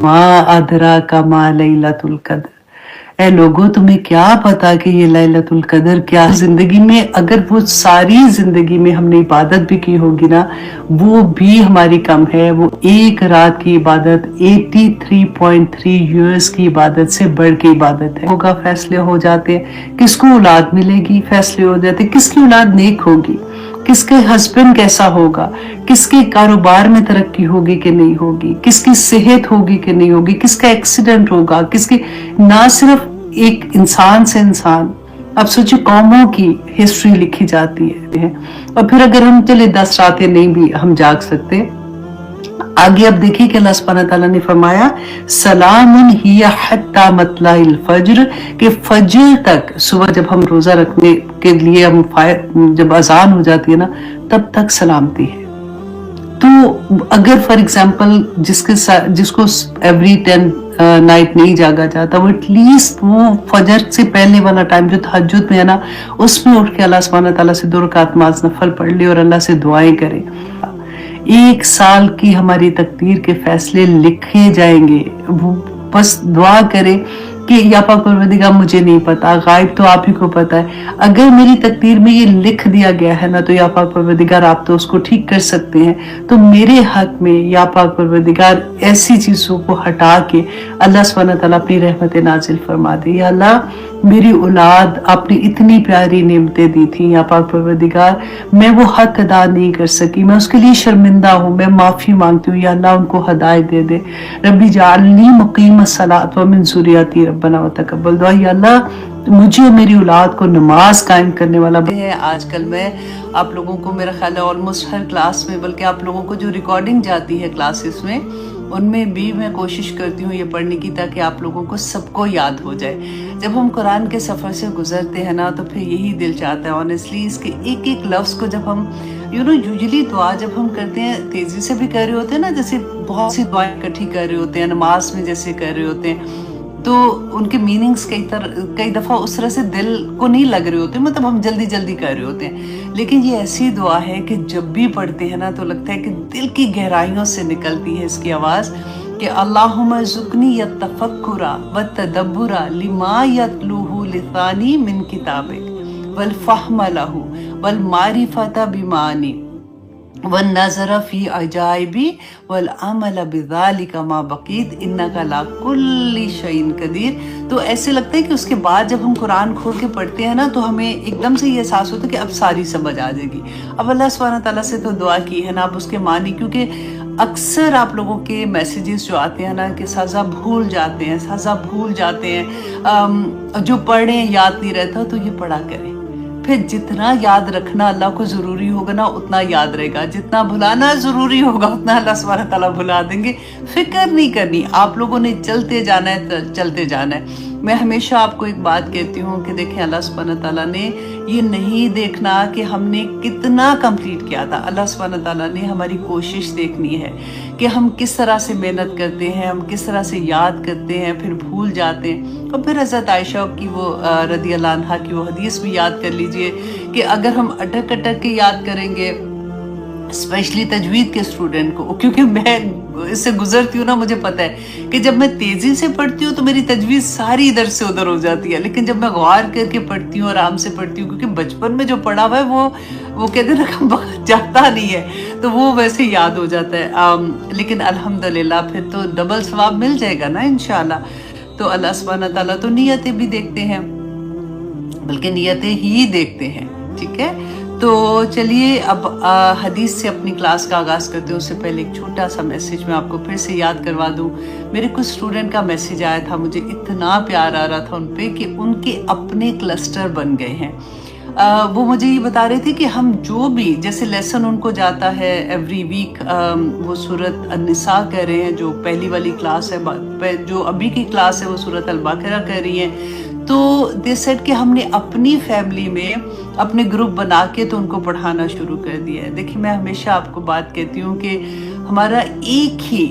मा अदरा का मा लैलतुल कद्र। ए लोगों, तुम्हें क्या पता कि ये लैलतुल कद्र क्या। जिंदगी में अगर वो सारी जिंदगी में हमने इबादत भी की होगी ना, वो भी हमारी कम है। वो एक रात की इबादत 83.3 ईयर्स की इबादत से बढ़ के इबादत है। होगा, फैसले हो जाते हैं, किसको औलाद मिलेगी, फैसले हो जाते, किसकी औलाद नेक होगी, किसके हस्बैंड कैसा होगा, किसके कारोबार में तरक्की होगी कि नहीं होगी, किसकी सेहत होगी कि नहीं होगी, किसका एक्सीडेंट होगा, किसकी, ना सिर्फ एक इंसान से इंसान, अब सोचिए कौमों की हिस्ट्री लिखी जाती है। और फिर अगर हम चले 10 रातें नहीं भी हम जाग सकते, आगे अब देखिए कि अल्लाह सुब्हानहू तआला ने फरमाया सलामुन हिया हत्ता मतलाइल फज्र, कि फज्र तक, सुबह जब हम रोजा रखने के लिए हम जब अजान हो जाती है ना, तब तक सलामती है। तो अगर फॉर एग्जांपल जिसको एवरी 10 नाइट नहीं जागा जाता, वो एटलीस्ट वो फजर से पहले वाला टाइम जो तहज्जुद में है ना, उसमें उठ के अल्लाह सुब्हानहू तआला से 2 रकात नमाज नफल पढ़ ले और अल्लाह से दुआएं करे। 1 साल की हमारी तकदीर के फैसले लिखे जाएंगे। वो बस दुआ करे कि या पाक परवरदिगार, मुझे नहीं पता, गायब तो आप ही को पता है, अगर मेरी तकदीर में ये लिख दिया गया है ना, तो या पाक परवरदिगार आप तो उसको ठीक कर सकते हैं। तो मेरे हक में या पाक परवरदिगार ऐसी चीजों को हटा के अल्लाह सुब्हानहू तआला अपनी रहमत नाजिल फरमा दे। या अल्लाह, मेरी औलाद आपने इतनी प्यारी नेमतें दी थी, या पाक परवरदिगार मैं वो हक अदा नहीं कर सकी, मैं उसके लिए शर्मिंदा हूँ, मैं माफी मांगती हूँ। या अल्लाह, उनको हदायत दे दे। रब्बी जाअलनी मुकीम अस्सलात व मिन ज़ुर्रियती रब्बना व तक़ब्बल दुआ। या अल्लाह, मुझे और मेरी औलाद को नमाज कायम करने वाला है। आजकल मैं आप लोगों को, मेरा ख्याल है ऑलमोस्ट हर क्लास में, बल्कि आप लोगों को जो रिकॉर्डिंग जाती है क्लासेस में, उनमें भी मैं कोशिश करती हूँ ये पढ़ने की, ताकि आप लोगों को सबको याद हो जाए। जब हम कुरान के सफ़र से गुजरते हैं ना, तो फिर यही दिल चाहता है ऑनेस्टली, इसके एक एक लफ्ज़ को जब हम यूजुअली दुआ जब हम करते हैं, तेज़ी से भी कर रहे होते हैं ना, जैसे बहुत सी दुआएं इकट्ठी कर रहे होते हैं, नमाज में जैसे कर रहे होते हैं, तो उनके मीनिंग्स कई दफ़ा उस तरह से दिल को नहीं लग रहे होते, मतलब हम जल्दी जल्दी कर रहे होते हैं। लेकिन ये ऐसी दुआ है कि जब भी पढ़ते हैं ना, तो लगता है कि दिल की गहराइयों से निकलती है इसकी आवाज़, कि अल्लाहुम्मा ज़ुक़नी यत्तफ़क्कुरा व तदब्बुरा लिमा यतलूहु लिसानी मिन किताबिक वल फ़हम लहू वल मारिफता बिमानी वन नज़र फ़ी अजाइबी वल अमल बिज़ालिका मा बक़ीत इन्नका ला कुल्ली शैइन क़दीर। तो ऐसे लगता है कि उसके बाद जब हम कुरान खोल के पढ़ते हैं ना, तो हमें एकदम से ये एहसास होता है कि अब सारी समझ आ जाएगी। अब अल्लाह सुब्हानहू तआला से तो दुआ की है ना, अब उसके मानी, क्योंकि अक्सर आप लोगों के मैसेजेस जो आते हैं ना, कि साजा भूल जाते हैं, साजा भूल जाते हैं, जो पढ़े याद नहीं रहता, तो ये पढ़ा करें। फिर जितना याद रखना अल्लाह को ज़रूरी होगा ना, उतना याद रहेगा। जितना भुलाना ज़रूरी होगा, उतना अल्लाह सुब्हानहू तआला भुला देंगे। फिक्र नहीं करनी, आप लोगों ने चलते जाना है, चलते जाना है। मैं हमेशा आपको एक बात कहती हूँ कि देखें, अल्लाह सुब्हानहू तआला ने ये नहीं देखना कि हमने कितना कंप्लीट किया था। अल्लाह सुब्हानहू तआला ने हमारी कोशिश देखनी है कि हम किस तरह से मेहनत करते हैं, हम किस तरह से याद करते हैं, फिर भूल जाते हैं। और फिर हज़रत आयशा की वो रज़ी अल्लाह अन्हा की वो हदीस भी याद कर लीजिए, कि अगर हम अटक अटक के याद करेंगे, स्पेशली तजवीद के स्टूडेंट को, क्योंकि मैं इससे गुजरती हूँ ना, मुझे पता है कि जब मैं तेज़ी से पढ़ती हूँ तो मेरी तजवीज़ सारी इधर से उधर हो जाती है, लेकिन जब मैं गौर करके पढ़ती हूँ, आराम से पढ़ती हूँ, क्योंकि बचपन में जो पढ़ा हुआ है वो कहते हैं ना, जाता नहीं है, तो वो वैसे याद हो जाता है। लेकिन अल्हम्दुलिल्लाह फिर तो डबल सवाब मिल जाएगा ना इंशाल्लाह। तो अल्लाह सुब्हानहू तआला तो नियतें भी देखते हैं, बल्कि नियतें ही देखते हैं, ठीक है। तो चलिए अब हदीस से अपनी क्लास का आगाज़ करते हैं। उससे पहले एक छोटा सा मैसेज मैं आपको फिर से याद करवा दूं। मेरे कुछ स्टूडेंट का मैसेज आया था, मुझे इतना प्यार आ रहा था उन पे, कि उनके अपने क्लस्टर बन गए हैं। वो मुझे ये बता रहे थे कि हम जो भी, जैसे लेसन उनको जाता है एवरी वीक, वो सूरत अन्निसा कर रहे हैं, जो पहली वाली क्लास है, जो अभी की क्लास है वो सूरत अल बकरा कर रही है। तो दे सेड कि हमने अपनी फैमिली में अपने ग्रुप बना के तो उनको पढ़ाना शुरू कर दिया है। देखिए, मैं हमेशा आपको बात कहती हूँ कि हमारा एक ही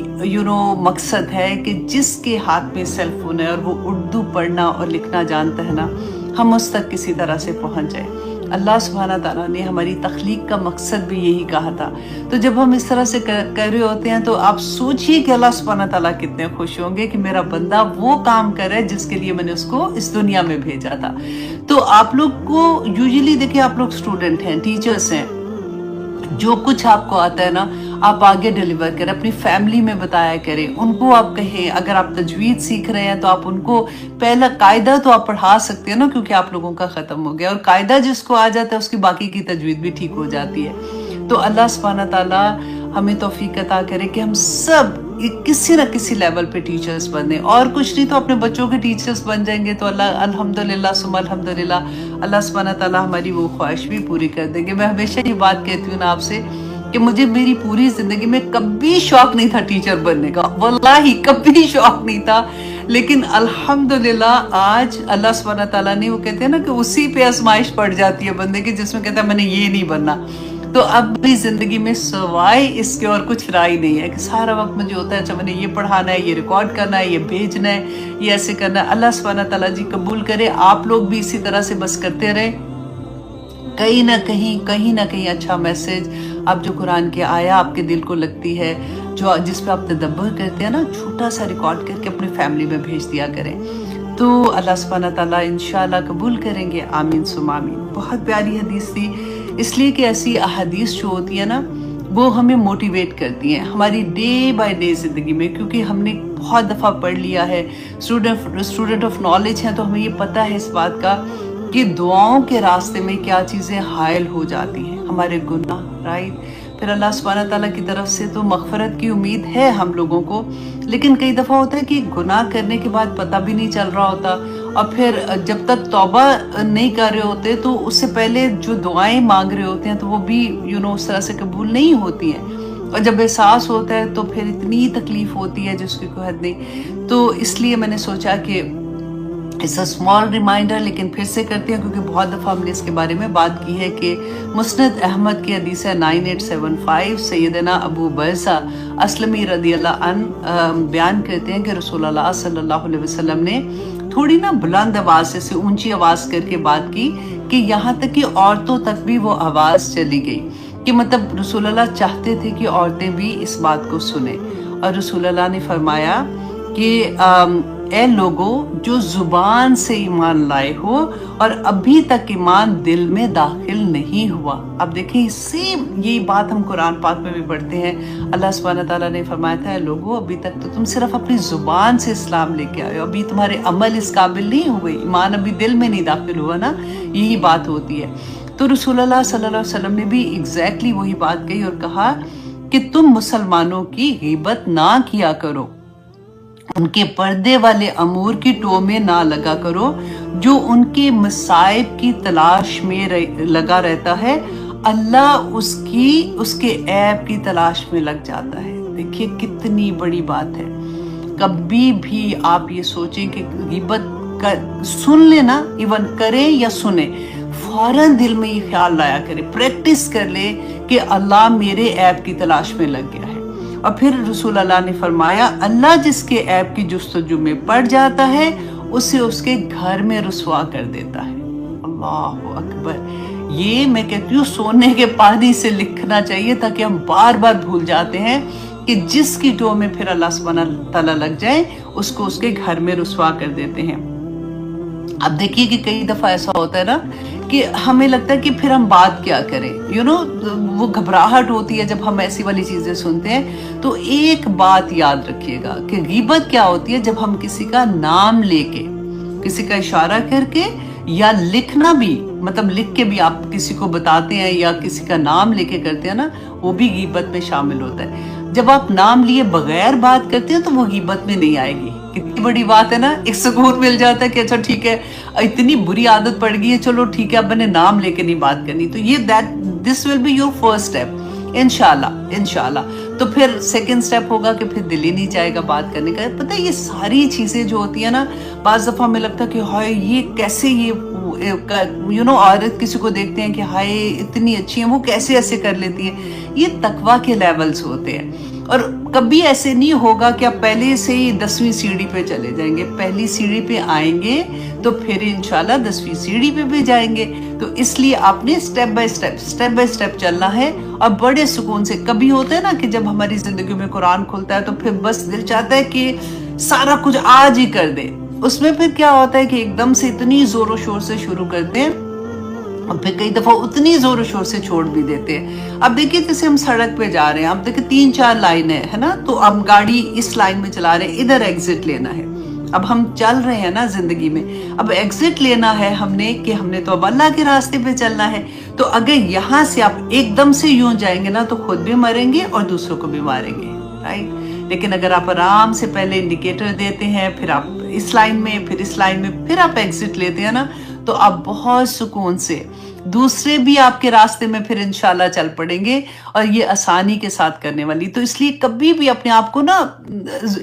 मकसद है कि जिसके हाथ में सेल फोन है और वो उर्दू पढ़ना और लिखना जानता है ना, हम उस तक किसी तरह से पहुँच जाए। اللہ سبحانہ تعالیٰ نے ہماری تخلیق کا مقصد بھی یہی کہا تھا. تو جب ہم اس طرح سے کر رہے ہوتے ہیں تو آپ سوچئے کہ اللہ سبحانہ تعالیٰ کتنے خوش ہوں گے کہ میرا بندہ وہ کام کرے جس کے لیے میں نے اس کو اس دنیا میں بھیجا تھا. تو آپ لوگ کو یوزلی دیکھیں، آپ لوگ اسٹوڈنٹ ہیں، ٹیچرز ہیں، جو کچھ آپ کو آتا ہے نا آپ آگے ڈیلیور کریں، اپنی فیملی میں بتایا کریں، ان کو آپ کہیں. اگر آپ تجوید سیکھ رہے ہیں تو آپ ان کو پہلا قاعدہ تو آپ پڑھا سکتے ہیں نا، کیونکہ آپ لوگوں کا ختم ہو گیا، اور قاعدہ جس کو آ جاتا ہے اس کی باقی کی تجوید بھی ٹھیک ہو جاتی ہے. تو اللہ سبحانہ تعالیٰ ہمیں توفیق عطا کرے کہ ہم سب کسی نہ کسی لیول پہ ٹیچرز بنیں، اور کچھ نہیں تو اپنے بچوں کے ٹیچرز بن جائیں گے تو اللہ الحمدللہ ثم الحمدللہ اللہ سبحانہ تعالیٰ ہماری وہ خواہش بھی پوری کر دیں گے. میں ہمیشہ یہ بات کہتی ہوں نا آپ سے کہ مجھے میری پوری زندگی میں کبھی شوق نہیں تھا ٹیچر بننے کا، واللہ کبھی شوق نہیں تھا، لیکن الحمدللہ آج اللہ سبحانہ تعالیٰ نے، وہ کہتے ہیں نا کہ اسی پہ آزمائش پڑ جاتی ہے بندے کی جس میں کہتا ہے میں نے یہ نہیں بننا. تو اب میری زندگی میں سوائے اس کے اور کچھ رائی نہیں ہے کہ سارا وقت مجھے ہوتا ہے اچھا میں نے یہ پڑھانا ہے، یہ ریکارڈ کرنا ہے، یہ بھیجنا ہے، یہ ایسے کرنا ہے. اللہ سبحانہ تعالیٰ جی قبول کرے، آپ لوگ بھی اسی طرح سے بس کرتے رہیں. کہیں نہ کہیں اچھا میسج اب جو قرآن کی آیا آپ کے دل کو لگتی ہے، جو جس پہ آپ تدبر کرتے ہیں نا، چھوٹا سا ریکارڈ کر کے اپنی فیملی میں بھیج دیا کریں. تو اللہ سبحانہ تعالیٰ انشاءاللہ قبول کریں گے، آمین ثم آمین. بہت پیاری حدیث تھی، اس لیے کہ ایسی احادیث جو ہوتی ہیں نا وہ ہمیں موٹیویٹ کرتی ہیں ہماری ڈے بائی ڈے زندگی میں، کیونکہ ہم نے بہت دفعہ پڑھ لیا ہے، اسٹوڈنٹ آف نالج ہیں تو ہمیں یہ پتہ ہے اس بات کا کہ دعاؤں کے راستے میں کیا چیزیں حائل ہو جاتی ہیں، ہمارے گناہ، رائٹ. پھر اللہ سبحانہ تعالیٰ کی طرف سے تو مغفرت کی امید ہے ہم لوگوں کو، لیکن کئی دفعہ ہوتا ہے کہ گناہ کرنے کے بعد پتہ بھی نہیں چل رہا ہوتا، اور پھر جب تک توبہ نہیں کر رہے ہوتے تو اس سے پہلے جو دعائیں مانگ رہے ہوتے ہیں تو وہ بھی اس طرح سے قبول نہیں ہوتی ہیں، اور جب احساس ہوتا ہے تو پھر اتنی تکلیف ہوتی ہے جس کی کوئی حد نہیں. تو اس لیے میں نے سوچا کہ اس اسمال ریمائنڈر، لیکن پھر سے کرتے ہیں کیونکہ بہت دفعہ ہم نے اس کے بارے میں بات کی ہے کہ مسند احمد کی حدیث ہے 9875، سیدنا ابو برزہ اسلمی رضی اللہ عنہ بیان کرتے ہیں کہ رسول اللہ صلی اللہ علیہ وسلم نے تھوڑی نا بلند آواز سے اونچی آواز کر کے بات کی کہ یہاں تک کہ عورتوں تک بھی وہ آواز چلی گئی، کہ مطلب رسول اللہ چاہتے تھے کہ عورتیں بھی اس بات کو سنیں. اور رسول اللہ نے فرمایا کہ اے لوگو جو زبان سے ایمان لائے ہو اور ابھی تک ایمان دل میں داخل نہیں ہوا. اب دیکھیں سیم یہی بات ہم قرآن پاک میں بھی پڑھتے ہیں، اللہ سبحانہ تعالیٰ نے فرمایا تھا اے لوگو ابھی تک تو تم صرف اپنی زبان سے اسلام لے کے آئے ہو، ابھی تمہارے عمل اس قابل نہیں ہوئے، ایمان ابھی دل میں نہیں داخل ہوا نا، یہی بات ہوتی ہے. تو رسول اللہ صلی اللہ علیہ وسلم نے بھی ایگزیکٹلی وہی بات کہی اور کہا کہ تم مسلمانوں کی غیبت نہ کیا کرو، ان کے پردے والے امور کی ٹو میں نہ لگا کرو، جو ان کے مصائب کی تلاش میں لگا رہتا ہے اللہ اس کے عیب کی تلاش میں لگ جاتا ہے. دیکھیے کتنی بڑی بات ہے. کبھی بھی آپ یہ سوچیں کہ غیبت سن لیں نا، ایون کریں یا سنیں، فوراً دل میں یہ خیال لایا کرے، پریکٹس کر لے کہ اللہ میرے عیب کی تلاش میں لگ گیا ہے. اور پھر رسول اللہ نے فرمایا اللہ جس کے عیب کی جستجو میں پڑ جاتا ہے اسے اس کے گھر میں رسوا کر دیتا ہے. اللہ اکبر. یہ میں کہتی ہوں سونے کے پانی سے لکھنا چاہیے تاکہ ہم بار بار بھول جاتے ہیں کہ جس کی ٹو میں پھر اللہ سبحانہ تعالیٰ لگ جائے اس کو اس کے گھر میں رسوا کر دیتے ہیں. اب دیکھیے کہ کئی دفعہ ایسا ہوتا ہے نا کہ ہمیں لگتا ہے کہ پھر ہم بات کیا کریں، وہ گھبراہٹ ہوتی ہے جب ہم ایسی والی چیزیں سنتے ہیں. تو ایک بات یاد رکھیے گا کہ غیبت کیا ہوتی ہے، جب ہم کسی کا نام لے کے، کسی کا اشارہ کر کے، یا لکھنا بھی، مطلب لکھ کے بھی آپ کسی کو بتاتے ہیں یا کسی کا نام لے کے کرتے ہیں نا، وہ بھی غیبت میں شامل ہوتا ہے. جب آپ نام لیے بغیر بات کرتے ہیں تو وہ غیبت میں نہیں آئے گی. کتنی بڑی بات ہے نا، ایک سکون مل جاتا ہے کہ اچھا ٹھیک ہے، اتنی بری عادت پڑ گئی ہے، چلو ٹھیک ہے اب میں نے نام لے کے نہیں بات کرنی. تو یہ this will be your first step انشاءاللہ. تو پھر سیکنڈ اسٹیپ ہوگا کہ پھر دل ہی نہیں چاہے گا بات کرنے کا. پتہ ہے یہ ساری چیزیں جو ہوتی ہیں نا، بعض دفعہ ہمیں لگتا ہے کہ ہائے یہ کیسے، یہ عورت کسی کو دیکھتے ہیں کہ ہائے اتنی اچھی ہیں، وہ کیسے ایسے کر لیتی ہیں. یہ تقویٰ کے لیولز ہوتے ہیں. اور کبھی ایسے نہیں ہوگا کہ آپ پہلے سے ہی 10ویں سیڑھی پہ چلے جائیں گے. پہلی سیڑھی پہ آئیں گے تو پھر انشاءاللہ 10ویں سیڑھی پہ بھی جائیں گے. تو اس لیے آپ نے سٹیپ بائی سٹیپ چلنا ہے اور بڑے سکون سے. کبھی ہوتا ہے نا کہ جب ہماری زندگی میں قرآن کھلتا ہے تو پھر بس دل چاہتا ہے کہ سارا کچھ آج ہی کر دے. اس میں پھر کیا ہوتا ہے کہ ایک دم سے اتنی زور و شور سے شروع کرتے ہیں اور پھر کئی دفعہ اتنی زور و شور سے چھوڑ بھی دیتے ہیں. اب دیکھیے جیسے ہم سڑک پہ جا رہے ہیں, اب دیکھیں 3-4 لائنیں ہے نا, تو اب گاڑی اس لائن میں چلا رہے ہیں, ادھر ایگزٹ لینا ہے. اب ہم چل رہے ہیں نا زندگی میں, اب ایگزٹ لینا ہے ہم نے کہ ہم نے تو اب اللہ کے راستے پہ چلنا ہے. تو اگر یہاں سے آپ ایک دم سے یوں جائیں گے نا تو خود بھی مریں گے اور دوسروں کو بھی ماریں گے, رائٹ. لیکن اگر آپ آرام سے پہلے انڈیکیٹر دیتے ہیں, پھر آپ اس لائن میں, پھر اس لائن میں, پھر آپ ایگزٹ لیتے ہیں نا, تو آپ بہت سکون سے, دوسرے بھی آپ کے راستے میں پھر انشاءاللہ چل پڑیں گے اور یہ آسانی کے ساتھ کرنے والی. تو اس لیے کبھی بھی اپنے آپ کو نا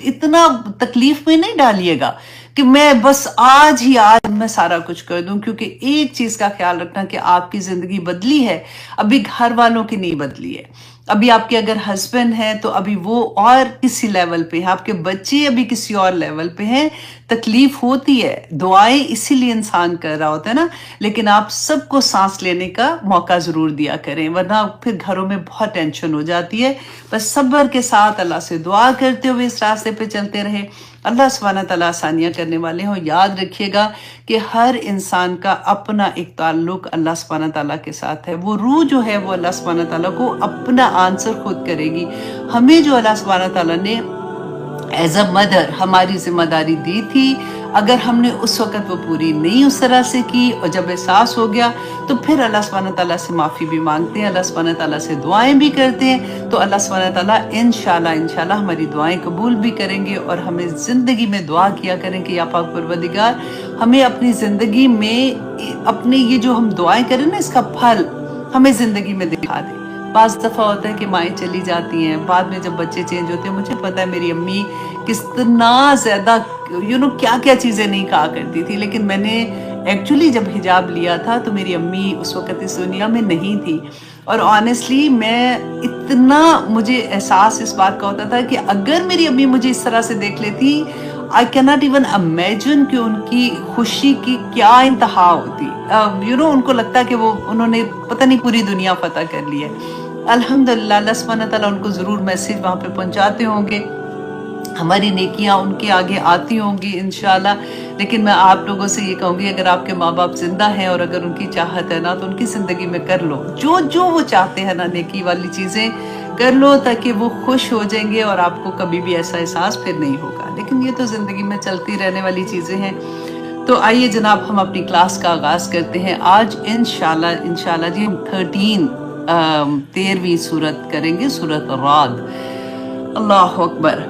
اتنا تکلیف میں نہیں ڈالیے گا کہ میں بس آج میں سارا کچھ کر دوں. کیونکہ ایک چیز کا خیال رکھنا کہ آپ کی زندگی بدلی ہے, ابھی گھر والوں کی نہیں بدلی ہے. ابھی آپ کے اگر ہسبینڈ ہیں تو ابھی وہ اور کسی لیول پہ ہیں, آپ کے بچے ابھی کسی اور لیول پہ ہیں. تکلیف ہوتی ہے, دعائیں اسی لیے انسان کر رہا ہوتا ہے نا, لیکن آپ سب کو سانس لینے کا موقع ضرور دیا کریں, ورنہ پھر گھروں میں بہت ٹینشن ہو جاتی ہے. بس صبر کے ساتھ اللہ سے دعا کرتے ہوئے اس راستے پہ چلتے رہے. اللہ سبحانہ تعالیٰ آسانیاں کرنے والے ہوں. یاد رکھیے گا کہ ہر انسان کا اپنا ایک تعلق اللہ سبحانہ تعالیٰ کے ساتھ ہے. وہ روح جو ہے وہ اللہ سبحانہ تعالیٰ کو اپنا آنسر خود کرے گی. ہمیں جو اللہ سبحانہ تعالیٰ نے ایز اے مدر ہماری ذمہ داری دی تھی, اگر ہم نے اس وقت وہ پوری نہیں اس طرح سے کی, اور جب احساس ہو گیا تو پھر اللہ سبحانہ تعالیٰ سے معافی بھی مانگتے ہیں, اللہ سبحانہ تعالیٰ سے دعائیں بھی کرتے ہیں. تو اللہ سبحانہ تعالیٰ انشاءاللہ ہماری دعائیں قبول بھی کریں گے. اور ہمیں زندگی میں دعا کیا کریں کہ یا پاک پروردگار ہمیں اپنی زندگی میں اپنے یہ جو ہم دعائیں کریں نا, اس کا پھل ہمیں زندگی میں دکھا دے. بعض دفعہ ہوتا ہے کہ مائیں چلی جاتی ہیں, بعد میں جب بچے چینج ہوتے ہیں, مجھے پتا ہے میری امی کتنا زیادہ کیا کیا چیزیں نہیں کہا کرتی تھی, لیکن میں نے ایکچولی جب حجاب لیا تھا تو میری امی اس وقت اس دنیا میں نہیں تھی. اور آنیسٹلی میں اتنا مجھے احساس اس بات کا ہوتا تھا کہ اگر میری امی مجھے اس طرح سے دیکھ لیتی, I cannot even imagine کہ ان کی خوشی کی کیا انتہا ہوتی. ان کو لگتا کہ وہ انہوں نے پتہ نہیں پوری دنیا فتح کر لی ہے. الحمدللہ اللہ سبحانہ تعالیٰ ان کو ضرور میسیج وہاں پہ پہنچاتے ہوں گے, ہماری نیکیاں ان کے آگے آتی ہوں گی انشاءاللہ. لیکن میں آپ لوگوں سے یہ کہوں گی, اگر آپ کے ماں باپ زندہ ہیں اور اگر ان کی چاہت ہے نا, تو ان کی زندگی میں کر لو جو وہ چاہتے ہیں نا, نیکی والی چیزیں کر لو, تاکہ وہ خوش ہو جائیں گے اور آپ کو کبھی بھی ایسا احساس پھر نہیں ہوگا. لیکن یہ تو زندگی میں چلتی رہنے والی چیزیں ہیں. تو آئیے جناب ہم اپنی کلاس کا آغاز کرتے ہیں. آج انشاءاللہ جی ہم 13ویں سورت کریں گے, سورت الرعد. اللہ اکبر.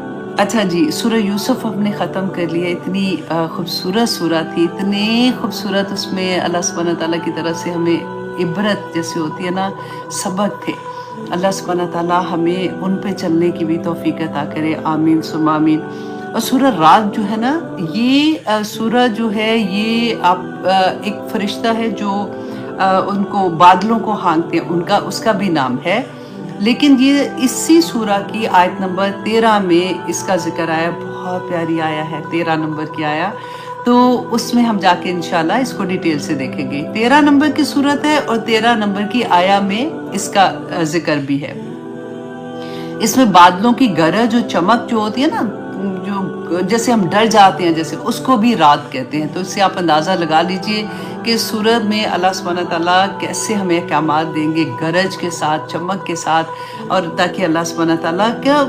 اچھا جی, سورہ یوسف ہم نے ختم کر لیا. اتنی خوبصورت سورہ تھی, اتنے خوبصورت, اس میں اللہ سبحانہ تعالیٰ کی طرف سے ہمیں عبرت جیسے ہوتی ہے نا, سبق تھے. اللہ سبحانہ تعالیٰ ہمیں ان پہ چلنے کی بھی توفیق عطا کرے, آمین ثم آمین. اور سورہ رعد جو ہے نا, یہ سورہ جو ہے یہ ایک فرشتہ ہے جو ان کو بادلوں کو ہانکتے ہیں, اس کا بھی نام ہے. لیکن یہ اسی سورہ کی آیت نمبر 13 میں اس کا ذکر آیا. بہت پیاری آیا ہے, 13 نمبر کی آیا. تو اس میں ہم جا کے انشاءاللہ اس کو ڈیٹیل سے دیکھیں گے. 13 نمبر کی سورت ہے اور 13 نمبر کی آیا میں اس کا ذکر بھی ہے. اس میں بادلوں کی گرج جو چمک جو ہوتی ہے نا, جو جیسے ہم ڈر جاتے ہیں, جیسے اس کو بھی رات کہتے ہیں. تو اس سے آپ اندازہ لگا لیجئے کہ سورت میں اللہ سبحانہ تعالیٰ کیسے ہمیں احکامات دیں گے, گرج کے ساتھ, چمک کے ساتھ, اور تاکہ اللہ سبحانہ تعالیٰ کیا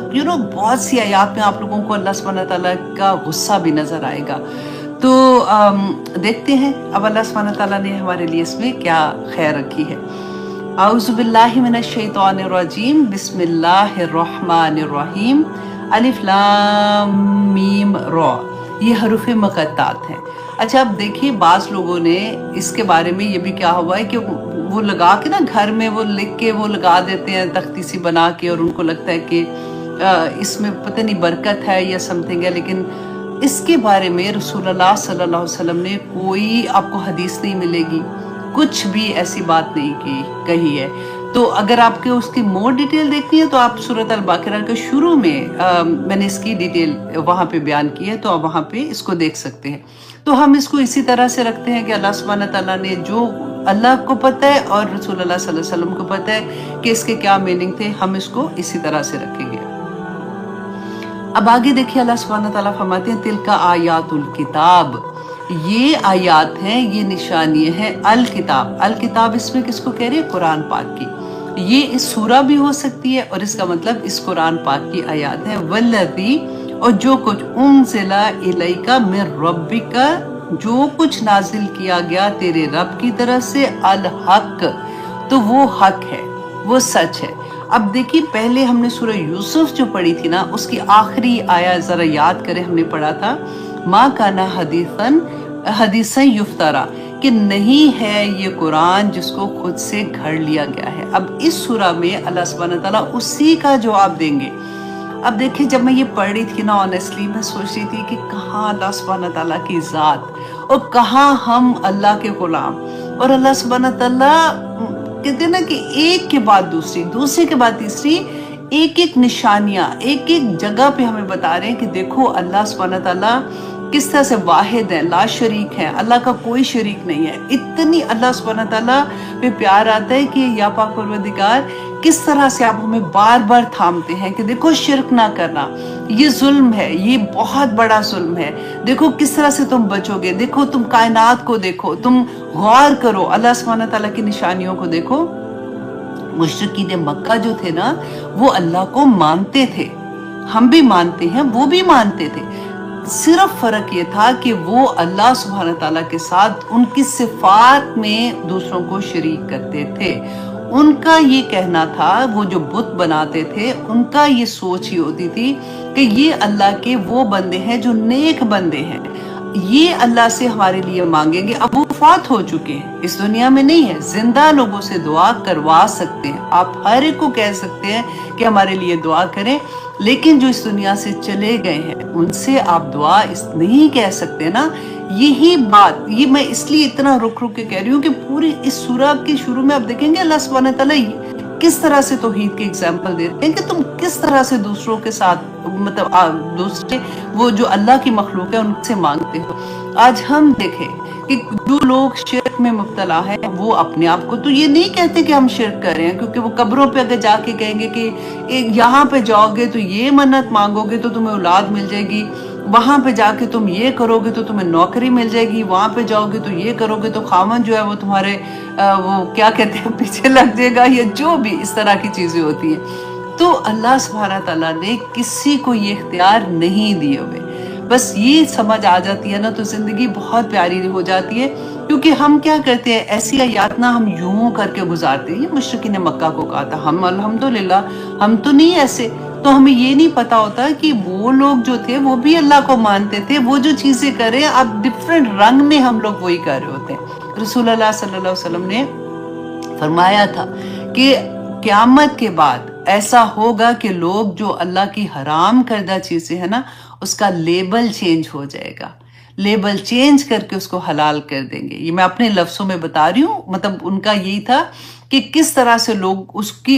بہت سی آیات میں آپ لوگوں کو اللہ سبحانہ تعالیٰ کا غصہ بھی نظر آئے گا. تو دیکھتے ہیں اب اللہ سبحانہ تعالیٰ نے ہمارے لیے اس میں کیا خیر رکھی ہے. اعوذ باللہ من الشیطان الرجیم, بسم اللہ الرحمن الرحیم. الف لام میم را, یہ حروف مقطعات ہیں. اچھا اب دیکھیے, بعض لوگوں نے اس کے بارے میں یہ بھی کیا ہوا ہے کہ وہ لگا کے نا گھر میں وہ لکھ کے وہ لگا دیتے ہیں تختی سی بنا کے, اور ان کو لگتا ہے کہ اس میں پتہ نہیں برکت ہے یا سم تھنگ ہے. لیکن اس کے بارے میں رسول اللہ صلی اللہ علیہ وسلم نے کوئی آپ کو حدیث نہیں ملے گی, کچھ بھی ایسی بات نہیں کہی ہے. تو اگر آپ کے اس کی مور ڈیٹیل دیکھنی ہے تو آپ سورۃ البقرہ کے شروع میں میں نے اس کی ڈیٹیل وہاں پہ بیان کی ہے، تو آپ وہاں پہ اس کو دیکھ سکتے ہیں۔ تو ہم اس کو اسی طرح سے رکھتے ہیں کہ اللہ سبحانہ تعالیٰ نے جو اللہ کو پتہ ہے اور رسول اللہ صلی اللہ علیہ وسلم کو پتہ ہے کہ اس کے کیا میننگ تھے، ہم اس کو اسی طرح سے رکھیں گے۔ اب آگے دیکھیے اللہ سبحانہ تعالیٰ فرماتے ہیں تلک آیات الکتاب، یہ آیات ہیں، یہ نشانیاں ہیں الکتاب۔ الکتاب اس میں کس کو کہہ رہے ہیں؟ قرآن پاک کی۔ یہ اس سورہ بھی ہو سکتی ہے اور اس کا مطلب اس قرآن پاک کی آیات ہیں۔ والذی، اور جو کچھ انزل الیک من ربک، جو کچھ نازل کیا گیا تیرے رب کی طرف سے، الحق، تو وہ حق ہے، وہ سچ ہے۔ اب دیکھیے پہلے ہم نے سورہ یوسف جو پڑھی تھی نا، اس کی آخری آیا ذرا یاد کریں، ہم نے پڑھا تھا ما کان حدیثا یفترا، کہ نہیں ہے یہ قرآن جس کو خود سے گھڑ لیا گیا ہے۔ اب اس سورہ میں اللہ سبحانہ تعالیٰ اسی کا جواب دیں گے۔ اب دیکھیں جب میں یہ پڑھ رہی تھی نا، آنیسٹلی میں سوچ رہی تھی کہ کہاں اللہ سبحانہ تعالیٰ کی ذات اور کہاں ہم اللہ کے غلام، اور اللہ سبحانہ تعالیٰ کہتے ہیں نا کہ ایک کے بعد دوسری، دوسری کے بعد تیسری، ایک ایک نشانیاں ایک ایک جگہ پہ ہمیں بتا رہے ہیں کہ دیکھو اللہ سبحانہ تعالیٰ کس طرح سے واحد ہے، لا شریک ہے، اللہ کا کوئی شریک نہیں ہے۔ اتنی اللہ سبحانہ تعالیٰ پہ پیار آتا ہے کہ یا پاک پروردگار کس طرح سے آپ ہمیں بار بار تھامتے ہیں کہ دیکھو شرک نہ کرنا، یہ ظلم ہے، یہ بہت بڑا ظلم ہے، دیکھو کس طرح سے تم بچو گے، دیکھو تم کائنات کو دیکھو، تم غور کرو، اللہ سبحانہ تعالیٰ کی نشانیوں کو دیکھو۔ مشرکین مکہ جو تھے نا، وہ اللہ کو مانتے تھے، ہم بھی مانتے ہیں، وہ بھی مانتے تھے، صرف فرق یہ تھا کہ وہ اللہ سبحانہ تعالیٰ کے ساتھ ان کی صفات میں دوسروں کو شریک کرتے تھے۔ ان کا یہ کہنا تھا، وہ جو بت بناتے تھے ان کا یہ سوچ ہی ہوتی تھی کہ یہ اللہ کے وہ بندے ہیں جو نیک بندے ہیں، یہ اللہ سے ہمارے لیے مانگیں گے۔ اب وہ وفات ہو چکے ہیں، اس دنیا میں نہیں ہے، زندہ لوگوں سے دعا کروا سکتے ہیں، آپ ہر ایک کو کہہ سکتے ہیں کہ ہمارے لیے دعا کریں، لیکن جو اس دنیا سے چلے گئے ہیں ان سے آپ دعا نہیں کہہ سکتے نا۔ یہی بات، یہ میں اس لیے اتنا رک رک کے کہہ رہی ہوں کہ پوری اس سورہ کے شروع میں آپ دیکھیں گے اللہ سبحانہ تعالیٰ کس طرح سے توحید کے اگزامپل دیتے ہیں کہ تم کس طرح سے دوسروں کے ساتھ، مطلب دوسرے وہ جو اللہ کی مخلوق ہے ان سے مانگتے ہو۔ آج ہم دیکھیں کہ جو لوگ شرک میں مبتلا ہے وہ اپنے آپ کو تو یہ نہیں کہتے کہ ہم شرک کر رہے ہیں، کیونکہ وہ قبروں پہ اگر جا کے کہیں گے کہ یہاں پہ جاؤ گے تو یہ منت مانگو گے تو تمہیں اولاد مل جائے گی، وہاں پہ جا کے تم یہ کرو گے تو تمہیں نوکری مل جائے گی، وہاں پہ جاؤ گے تو یہ کرو گے تو خامن جو ہے وہ تمہارے وہ کیا کہتے ہیں پیچھے لگ جائے گا، یا جو بھی اس طرح کی چیزیں ہوتی ہیں۔ تو اللہ سبحانہ تعالیٰ نے کسی کو یہ اختیار نہیں دیے ہوئے، بس یہ سمجھ آ جاتی ہے نا تو زندگی بہت پیاری ہو جاتی ہے، کیونکہ ہم کیا کرتے ہیں ایسی آیات نا ہم یوں کر کے گزارتے ہیں۔ یہ مشرکین مکہ کو کہا تھا، ہم الحمدللہ ہم تو نہیں ایسے، تو ہمیں یہ نہیں پتا ہوتا کہ وہ لوگ جو تھے وہ بھی اللہ کو مانتے تھے، وہ جو چیزیں کریں اب ڈفرینٹ رنگ میں ہم لوگ وہی کر رہے ہوتے ہیں۔ رسول اللہ صلی اللہ علیہ وسلم نے فرمایا تھا کہ قیامت کے بعد ایسا ہوگا کہ لوگ جو اللہ کی حرام کردہ چیزیں ہیں نا اس کا لیبل چینج ہو جائے گا، لیبل چینج کر کے اس کو حلال کر دیں گے۔ یہ میں اپنے لفظوں میں بتا رہی ہوں، مطلب ان کا یہی تھا کہ کس طرح سے لوگ اس کی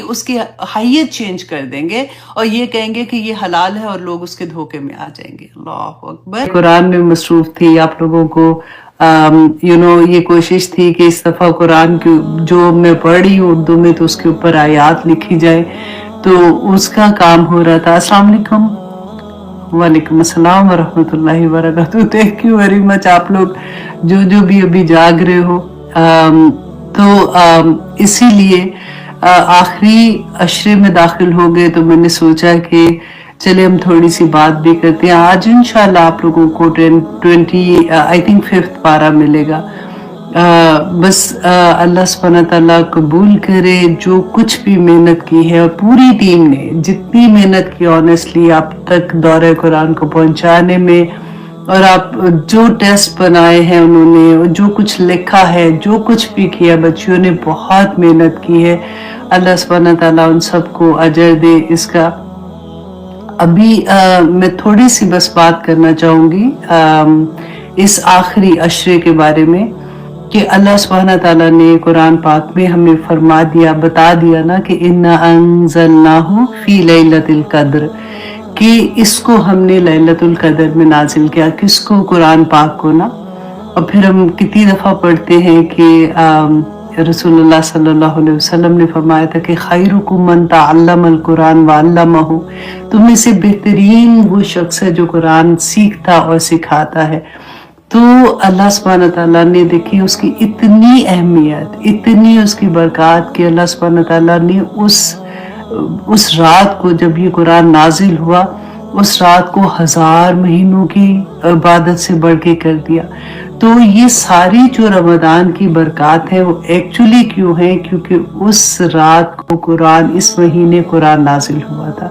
حیت چینج کر دیں گے اور یہ کہیں گے کہ یہ حلال ہے اور لوگ اس کے دھوکے میں آ جائیں گے۔ اللہ اکبر۔ قرآن میں مصروف تھی آپ لوگوں کو یہ کوشش تھی کہ اس دفعہ قرآن کی جو میں پڑھ رہی ہوں اردو میں تو اس کے اوپر آیات لکھی جائے، تو اس کا کام ہو رہا تھا۔ السلام علیکم۔ وعلیکم السلام ورحمۃ اللہ وبرکاتہ۔ تھینک یو ویری مچ آپ لوگ جو بھی ابھی جاگ رہے ہو۔ تو اسی لیے آخری عشرے میں داخل ہو گئے تو میں نے سوچا کہ چلے ہم تھوڑی سی بات بھی کرتے ہیں۔ آج انشاءاللہ آپ لوگوں کو 5th پارہ ملے گا۔ بس اللہ سبحانہ تعالیٰ قبول کرے جو کچھ بھی محنت کی ہے، اور پوری ٹیم نے جتنی محنت کی آنیسٹلی آپ تک دورہ قرآن کو پہنچانے میں، اور آپ جو ٹیسٹ بنائے ہیں انہوں نے، اور جو کچھ لکھا ہے، جو کچھ بھی کیا، بچیوں نے بہت محنت کی ہے۔ اللہ سبحانہ تعالیٰ ان سب کو اجر دے اس کا۔ ابھی میں تھوڑی سی بس بات کرنا چاہوں گی اس آخری عشرے کے بارے میں कि अल्लाह सुब्हाना ताला ने कुरान पाक में हमें फरमा दिया, बता दिया ना कि इन्ना अंज़लनाहु फी लैलतिल कद्र, कि इसको हमने लैलतुल कद्र में नाजिल किया। किसको? कुरान पाक को ना। और फिर हम कितनी दफ़ा पढ़ते हैं कि रसूलुल्लाह सल्लल्लाहु अलैहि वसल्लम ने फरमाया था कि खैरुकुम मन तअल्लमल कुरान व अल्लमहु, तुम में से बेहतरीन वो शख्स है जो कुरान सीखता और सिखाता है। तो अल्लाह सुब्हानहू तआला ने देखी उसकी इतनी अहमियत, इतनी उसकी बरकत कि अल्लाह सुब्हानहू तआला ने उस रात को जब ये कुरान नाजिल हुआ, उस रात को 1000 महीनों की इबादत से बढ़ के कर दिया। तो ये सारी जो रमज़ान की बरकत है वो एक्चुअली क्यों है? क्योंकि उस रात को कुरान, इस महीने कुरान नाजिल हुआ था।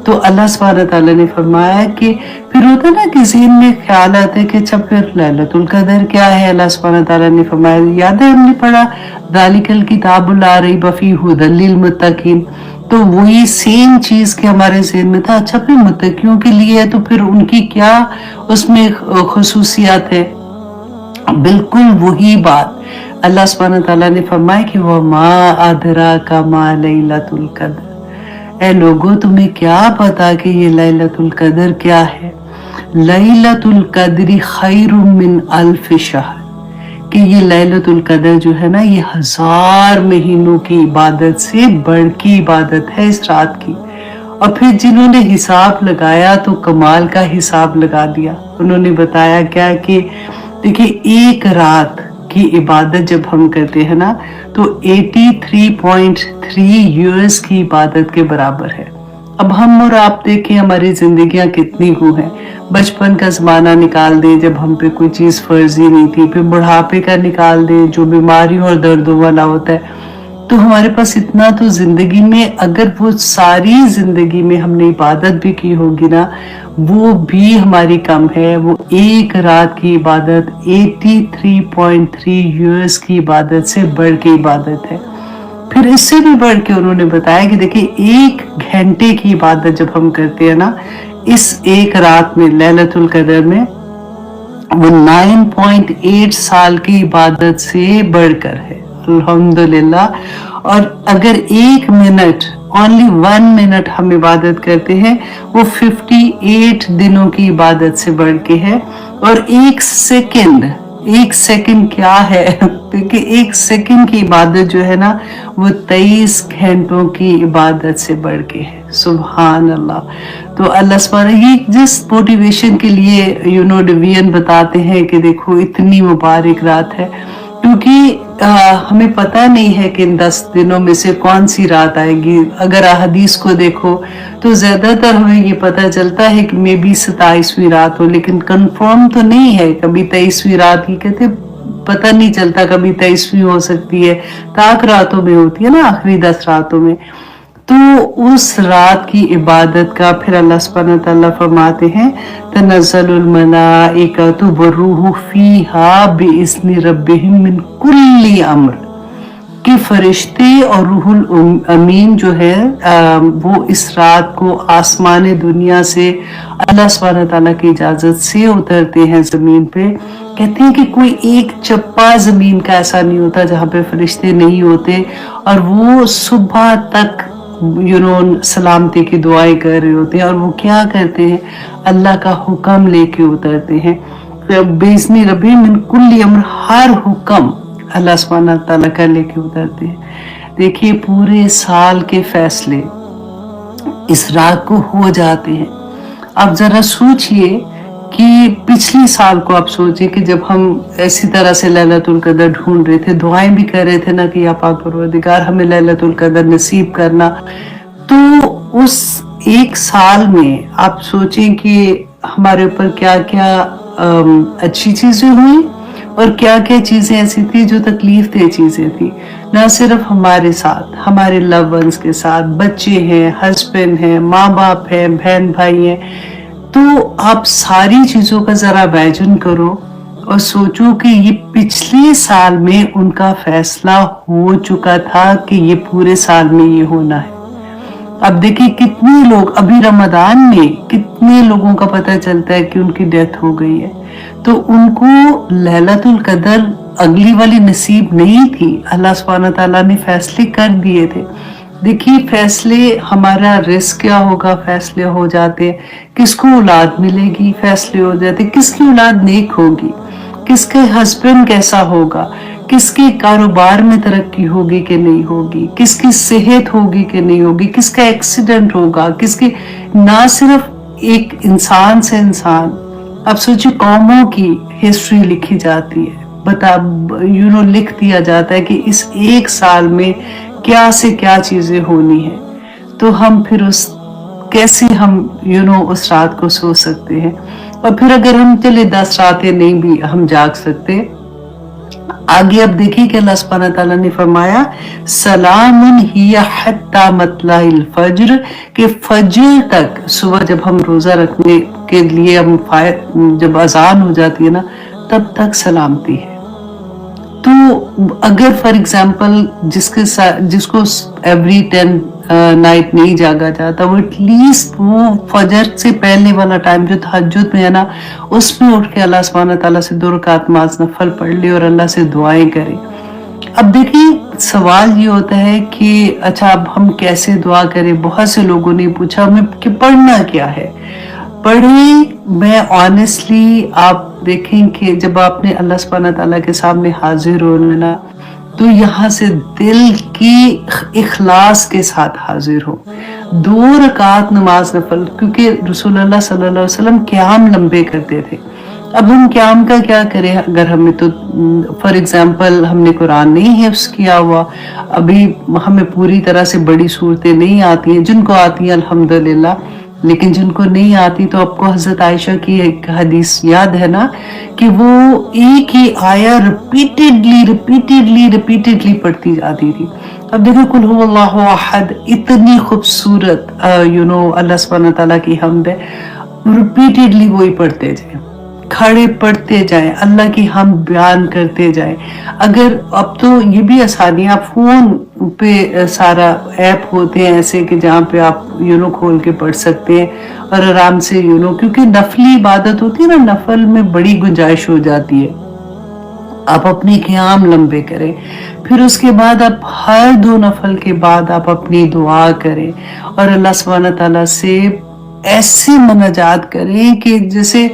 तो अल्लाह सुब्हानहू तआला ने फरमाया कि फिर होता ना कि ज़हन में ख्याल आता है कि अच्छा फिर लैलतुल कदर क्या है? अल्लाह सुब्हानहू तआला ने फरमाया, याद है हमने पढ़ा ज़ालिकल किताबुल ला रैब फीहि हुदल लिल मुत्तकीन, तो वही सेम चीज के हमारे ज़हन में था। अच्छा फिर मुत्तकियों के लिए है तो फिर उनकी क्या उसमें खुसूसियात है? बिल्कुल वही बात अल्लाह सुब्हानहू तआला ने फरमाया कि वह मा अदराका मा लैलतुल कद्र, ए लोगों तुम्हें क्या पता कि ये लैलतुल कद्र क्या है? लैलतुल कद्री खैरुम मिन अल्फ शहर, कि ये लैलतुल कद्र जो है ना, ये 1000 महीनों की इबादत से बढ़ की इबादत है इस रात की। और फिर जिन्होंने हिसाब लगाया तो कमाल का हिसाब लगा दिया। उन्होंने बताया क्या कि देखिए एक रात की इबादत जब हम करते हैं ना तो 83.3 ईयर्स की इबादत के बराबर है। अब हम और आप देखें हमारी जिंदगियां कितनी वो हैं। बचपन का जमाना निकाल दें जब हम पे कोई चीज फर्जी नहीं थी, फिर बुढ़ापे का निकाल दें जो बीमारियों और दर्दों वाला होता है, तो हमारे पास इतना तो जिंदगी में, अगर वो सारी जिंदगी में हमने इबादत भी की होगी ना, वो भी हमारी कम है। वो एक रात की इबादत 83.3 ईयर्स की इबादत से बढ़ के इबादत है। फिर इससे भी बढ़ के उन्होंने बताया कि देखिए 1 घंटे की इबादत जब हम करते हैं ना, इस एक रात में लैलतुल कद्र में, वो 9.8 साल की इबादत से बढ़कर है। अल्हम्दुलिल्लाह। और अगर 1 मिनट, ओनली 1 मिनट हम इबादत करते हैं, वो 58 दिनों की इबादत से बढ़ के है। और 1 सेकंड क्या है? क्योंकि 1 सेकंड की इबादत जो है ना, वो 23 घंटों की इबादत से बढ़ के है। सुभान अल्लाह। तो अल्लाह सुब्हानहू ये जिस मोटिवेशन के लिए डिवीजन बताते हैं कि देखो इतनी मुबारक रात है, क्योंकि हमें पता नहीं है कि इन 10 दिनों में से कौन सी रात आएगी। अगर हदीस को देखो तो ज्यादातर हमें ये पता चलता है कि मे बी 27वीं रात हो, लेकिन कंफर्म तो नहीं है। कभी 23वीं रात ही कहते, पता नहीं चलता, कभी 23वीं हो सकती है, ताक रातों में होती है ना, आखिरी 10 रातों में। तो उस रात की इबादत का फिर अल्लाह सुब्हानहू तआला फरमाते हैं, तनज़्ज़लुल मलाइकतु वरूहु फीहा बिइज़्नि रब्बिहिम मिन कुल्ली अम्र, कि फरिश्ते और रूहुल अमीन जो है वो इस रात को आसमान दुनिया से अल्लाह सुब्हानहू तआला की इजाजत से उतरते हैं जमीन पे। कहते हैं कि कोई एक चप्पा जमीन का ऐसा नहीं होता जहाँ पे फरिश्ते नहीं होते, और वो सुबह तक सलामती की दुआएं कर रहे होते हैं। और वो क्या करते हैं? अल्लाह का हुक्म लेके उतरते हैं। बेइज़्नि रब्बिहिम मिन कुल्ली अम्र, हर हुक्म अल्लाह सुब्हानहू तआला का लेके उतरते हैं। देखिए पूरे साल के फैसले इस रात को हो जाते हैं। आप जरा सोचिए कि पिछली साल को आप सोचिए कि जब हम ऐसी तरह से लैलतुल कद्र ढूंढ रहे थे, दुआएं भी कर रहे थे ना कि या पाक परवरदिगार हमें लैलतुल कद्र नसीब करना, तो उस एक साल में आप सोचें कि हमारे ऊपर क्या क्या अच्छी चीजें हुई और क्या क्या चीजें ऐसी थी जो तकलीफ दे चीजें थी। ना सिर्फ हमारे साथ, हमारे लव वंस के साथ, बच्चे हैं, हस्बैंड हैं, माँ बाप हैं, बहन भाई हैं। तो आप सारी चीजों का जरा इमेजिन करो और सोचो कि ये पिछले साल में उनका फैसला हो चुका था कि ये पूरे साल में ये होना है। अब देखिए कितने लोग अभी रमजान में, कितने लोगों का पता चलता है कि उनकी डेथ हो गई है। तो उनको लैलतुल कद्र अगली वाली नसीब नहीं थी, अल्लाह सुब्हानहू ताला ने फैसले कर दिए थे। देखिए फैसले, हमारा रिस्क क्या होगा, फैसले हो जाते, किसको औलाद मिलेगी, फैसले हो जाते, किसकी औलाद नेक होगी, किसके हस्बैंड कैसा होगा, किसके कारोबार में तरक्की होगी कि नहीं होगी, किसकी सेहत होगी कि नहीं होगी, किसका एक्सीडेंट होगा, किसकी, ना सिर्फ एक इंसान से इंसान, अब सोचिए कौमों की हिस्ट्री लिखी जाती है, बता लिख दिया जाता है कि इस एक साल में क्या से क्या चीजें होनी है। तो हम फिर उस कैसे हम उस रात को सो सकते हैं, और फिर अगर हम चले 10 रातें नहीं भी हम जाग सकते। आगे अब देखिए कि अल्लाह सुब्हानहू तआला ने फरमाया सलामुन हिया हत्ता मतलाइल फज्र, कि फज्र तक, सुबह जब हम रोजा रखने के लिए हम जब अजान हो जाती है ना, तब तक सलामती है। तो अगर फॉर एग्जाम्पल जिसको एवरी 10 नाइट नहीं जागा जाता, वो एटलीस्ट वो फजर से पहले वाला टाइम जो तहज्जुद में है ना, उसमें उठ के अल्लाह सुब्हानहू तआला से 2 रकात नमाज नफल पढ़ ले और अल्लाह से दुआएं करे। अब देखिए सवाल ये होता है कि अच्छा अब हम कैसे दुआ करें। बहुत से लोगों ने पूछा हमें कि पढ़ना क्या है। पढ़े, मैं ऑनेस्टली आप देखें कि जब आपने अल्लाह सुब्हानहू तआला के सामने हाजिर होना ना, तो यहाँ से दिल की इखलास के साथ हाजिर हो। 2 रकात नमाज नफल, क्योंकि रसूलुल्लाह सल्लल्लाहु अलैहि वसल्लम क़याम लंबे करते थे। अब हम क़याम का क्या करें, अगर हमें तो फॉर एग्जाम्पल हमने कुरान नहीं हिफ्ज़ किया हुआ, अभी हमें पूरी तरह से बड़ी सूरतें नहीं आती हैं, जिनको आती हैं अल्हम्दुलिल्लाह, लेकिन जिनको नहीं आती तो आपको हजरत आयशा की एक हदीस याद है ना, कि वो एक ही आया रिपीटेडली पढ़ती जाती थी। अब देखो कुल हुवल्लाहु अहद, इतनी खूबसूरत अल्लाह सुब्हानहू तआला की हमद है, रिपीटेडली वही पढ़ते जाए, खड़े पढ़ते जाए, अल्लाह की हम बयान करते जाए। अगर अब तो ये भी आसानी, आप फोन पे सारा ऐप होते हैं ऐसे कि जहाँ पे आप खोल के पढ़ सकते हैं और आराम से क्योंकि नफली इबादत होती है ना, नफल में बड़ी गुंजाइश हो जाती है। आप अपने क़याम लंबे करें, फिर उसके बाद आप हर 2 नफल के बाद आप अपनी दुआ करें और अल्लाह सुब्हानहू तआला से ऐसी मुनाजात करें कि जैसे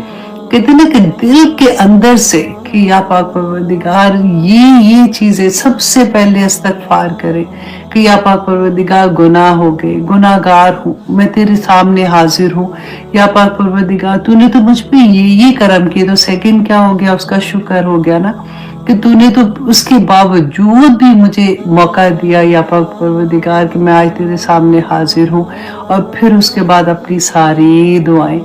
कहते ना कि दिल के अंदर से कि या पाक परवरदिगार ये चीजें सबसे पहले इस्तगफार करें कि या पाक परवरदिगार गुनाह हो गए, गुनाहगार हूँ, मैं तेरे सामने हाजिर हूँ। या पाक परवरदिगार तूने तो मुझ पे ये करम किए, तो सेकंड क्या हो गया, उसका शुक्र हो गया ना कि तूने तो उसके बावजूद भी मुझे मौका दिया या पाक परवरदिगार कि मैं आज तेरे सामने हाजिर हूँ। और फिर उसके बाद अपनी सारी दुआएं,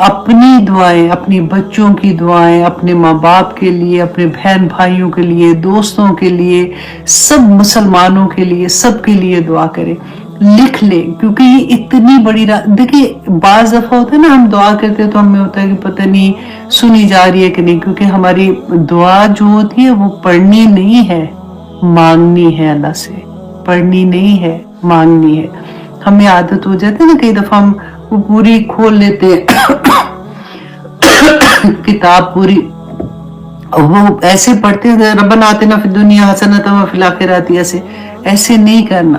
अपनी दुआएं, अपनी बच्चों की दुआएं, अपने माँ बाप के लिए, अपने बहन भाइयों के लिए, दोस्तों के लिए, सब मुसलमानों के लिए, सबके लिए दुआ करें, लिख लें, क्योंकि ये इतनी बड़ी रात। देखिए बाज दफा होता है ना, हम दुआ करते हैं तो हमें होता है कि पता नहीं सुनी जा रही है कि नहीं, क्योंकि हमारी दुआ जो होती है वो पढ़नी नहीं है, मांगनी है अल्लाह से, पढ़नी नहीं है, मांगनी है। हमें आदत हो जाती है ना, कई दफा हम वो पूरी खोल लेते हैं किताब पूरी, वो ऐसे पढ़ते हैं रब्बना आतिना फिद दुनिया हसनतन व फिल आखिरति, ऐसे नहीं करना।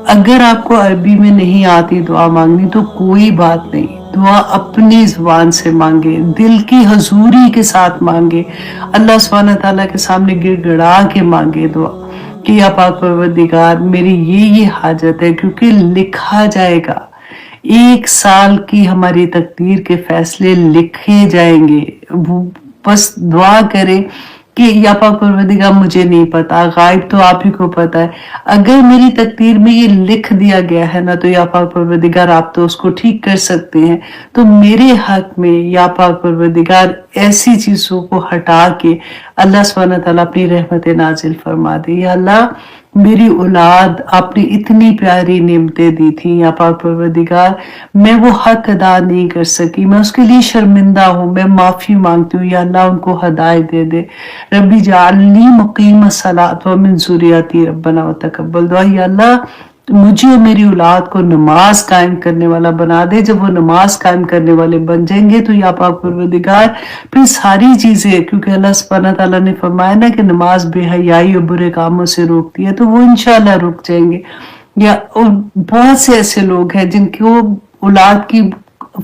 अगर आपको अरबी में नहीं आती दुआ मांगनी तो कोई बात नहीं, दुआ अपनी जुबान से मांगे, दिल की हजूरी के साथ मांगे, अल्लाह सुब्हानहू तआला के सामने गिड़गिड़ा के मांगे दुआ कि या पाक परवरदिगार मेरी ये हाजत है, क्योंकि लिखा जाएगा। 1 साल की हमारी तकदीर के फैसले लिखे जाएंगे। बस दुआ करें कि या पाक परवरदिगार मुझे नहीं पता, गायब तो आप ही को पता है, अगर मेरी तकदीर में ये लिख दिया गया है ना, तो या पाक परवरदिगार आप तो उसको ठीक कर सकते हैं, तो मेरे हक में या पाक परवरदिगार ऐसी चीजों को हटा के अल्लाह सुब्हानहू तआला अपनी रहमत नाजिल फरमा दे। या अल्लाह मेरी औलाद आपने इतनी प्यारी नेमतें दी थी, या पाक परवरदिगार मैं वो हक अदा नहीं कर सकी, मैं उसके लिए शर्मिंदा हूँ, मैं माफी मांगती हूँ, या अल्लाह उनको हदायत दे दे। रब्बी जाअलनी मुकीम अस्सलात व मिन ज़ुर्रियती रब्बना व तक़ब्बल दुआ। या अल्लाह مجھے اور میری اولاد کو نماز قائم کرنے والا بنا دے. جب وہ نماز قائم کرنے والے بن جائیں گے تو یا پاک پروردگار پھر ساری چیزیں، کیونکہ اللہ سبحانہ تعالیٰ نے فرمایا نا کہ نماز بے حیائی اور برے کاموں سے روکتی ہے، تو وہ انشاءاللہ رک جائیں گے. یا بہت سے ایسے لوگ ہیں جن کو اولاد کی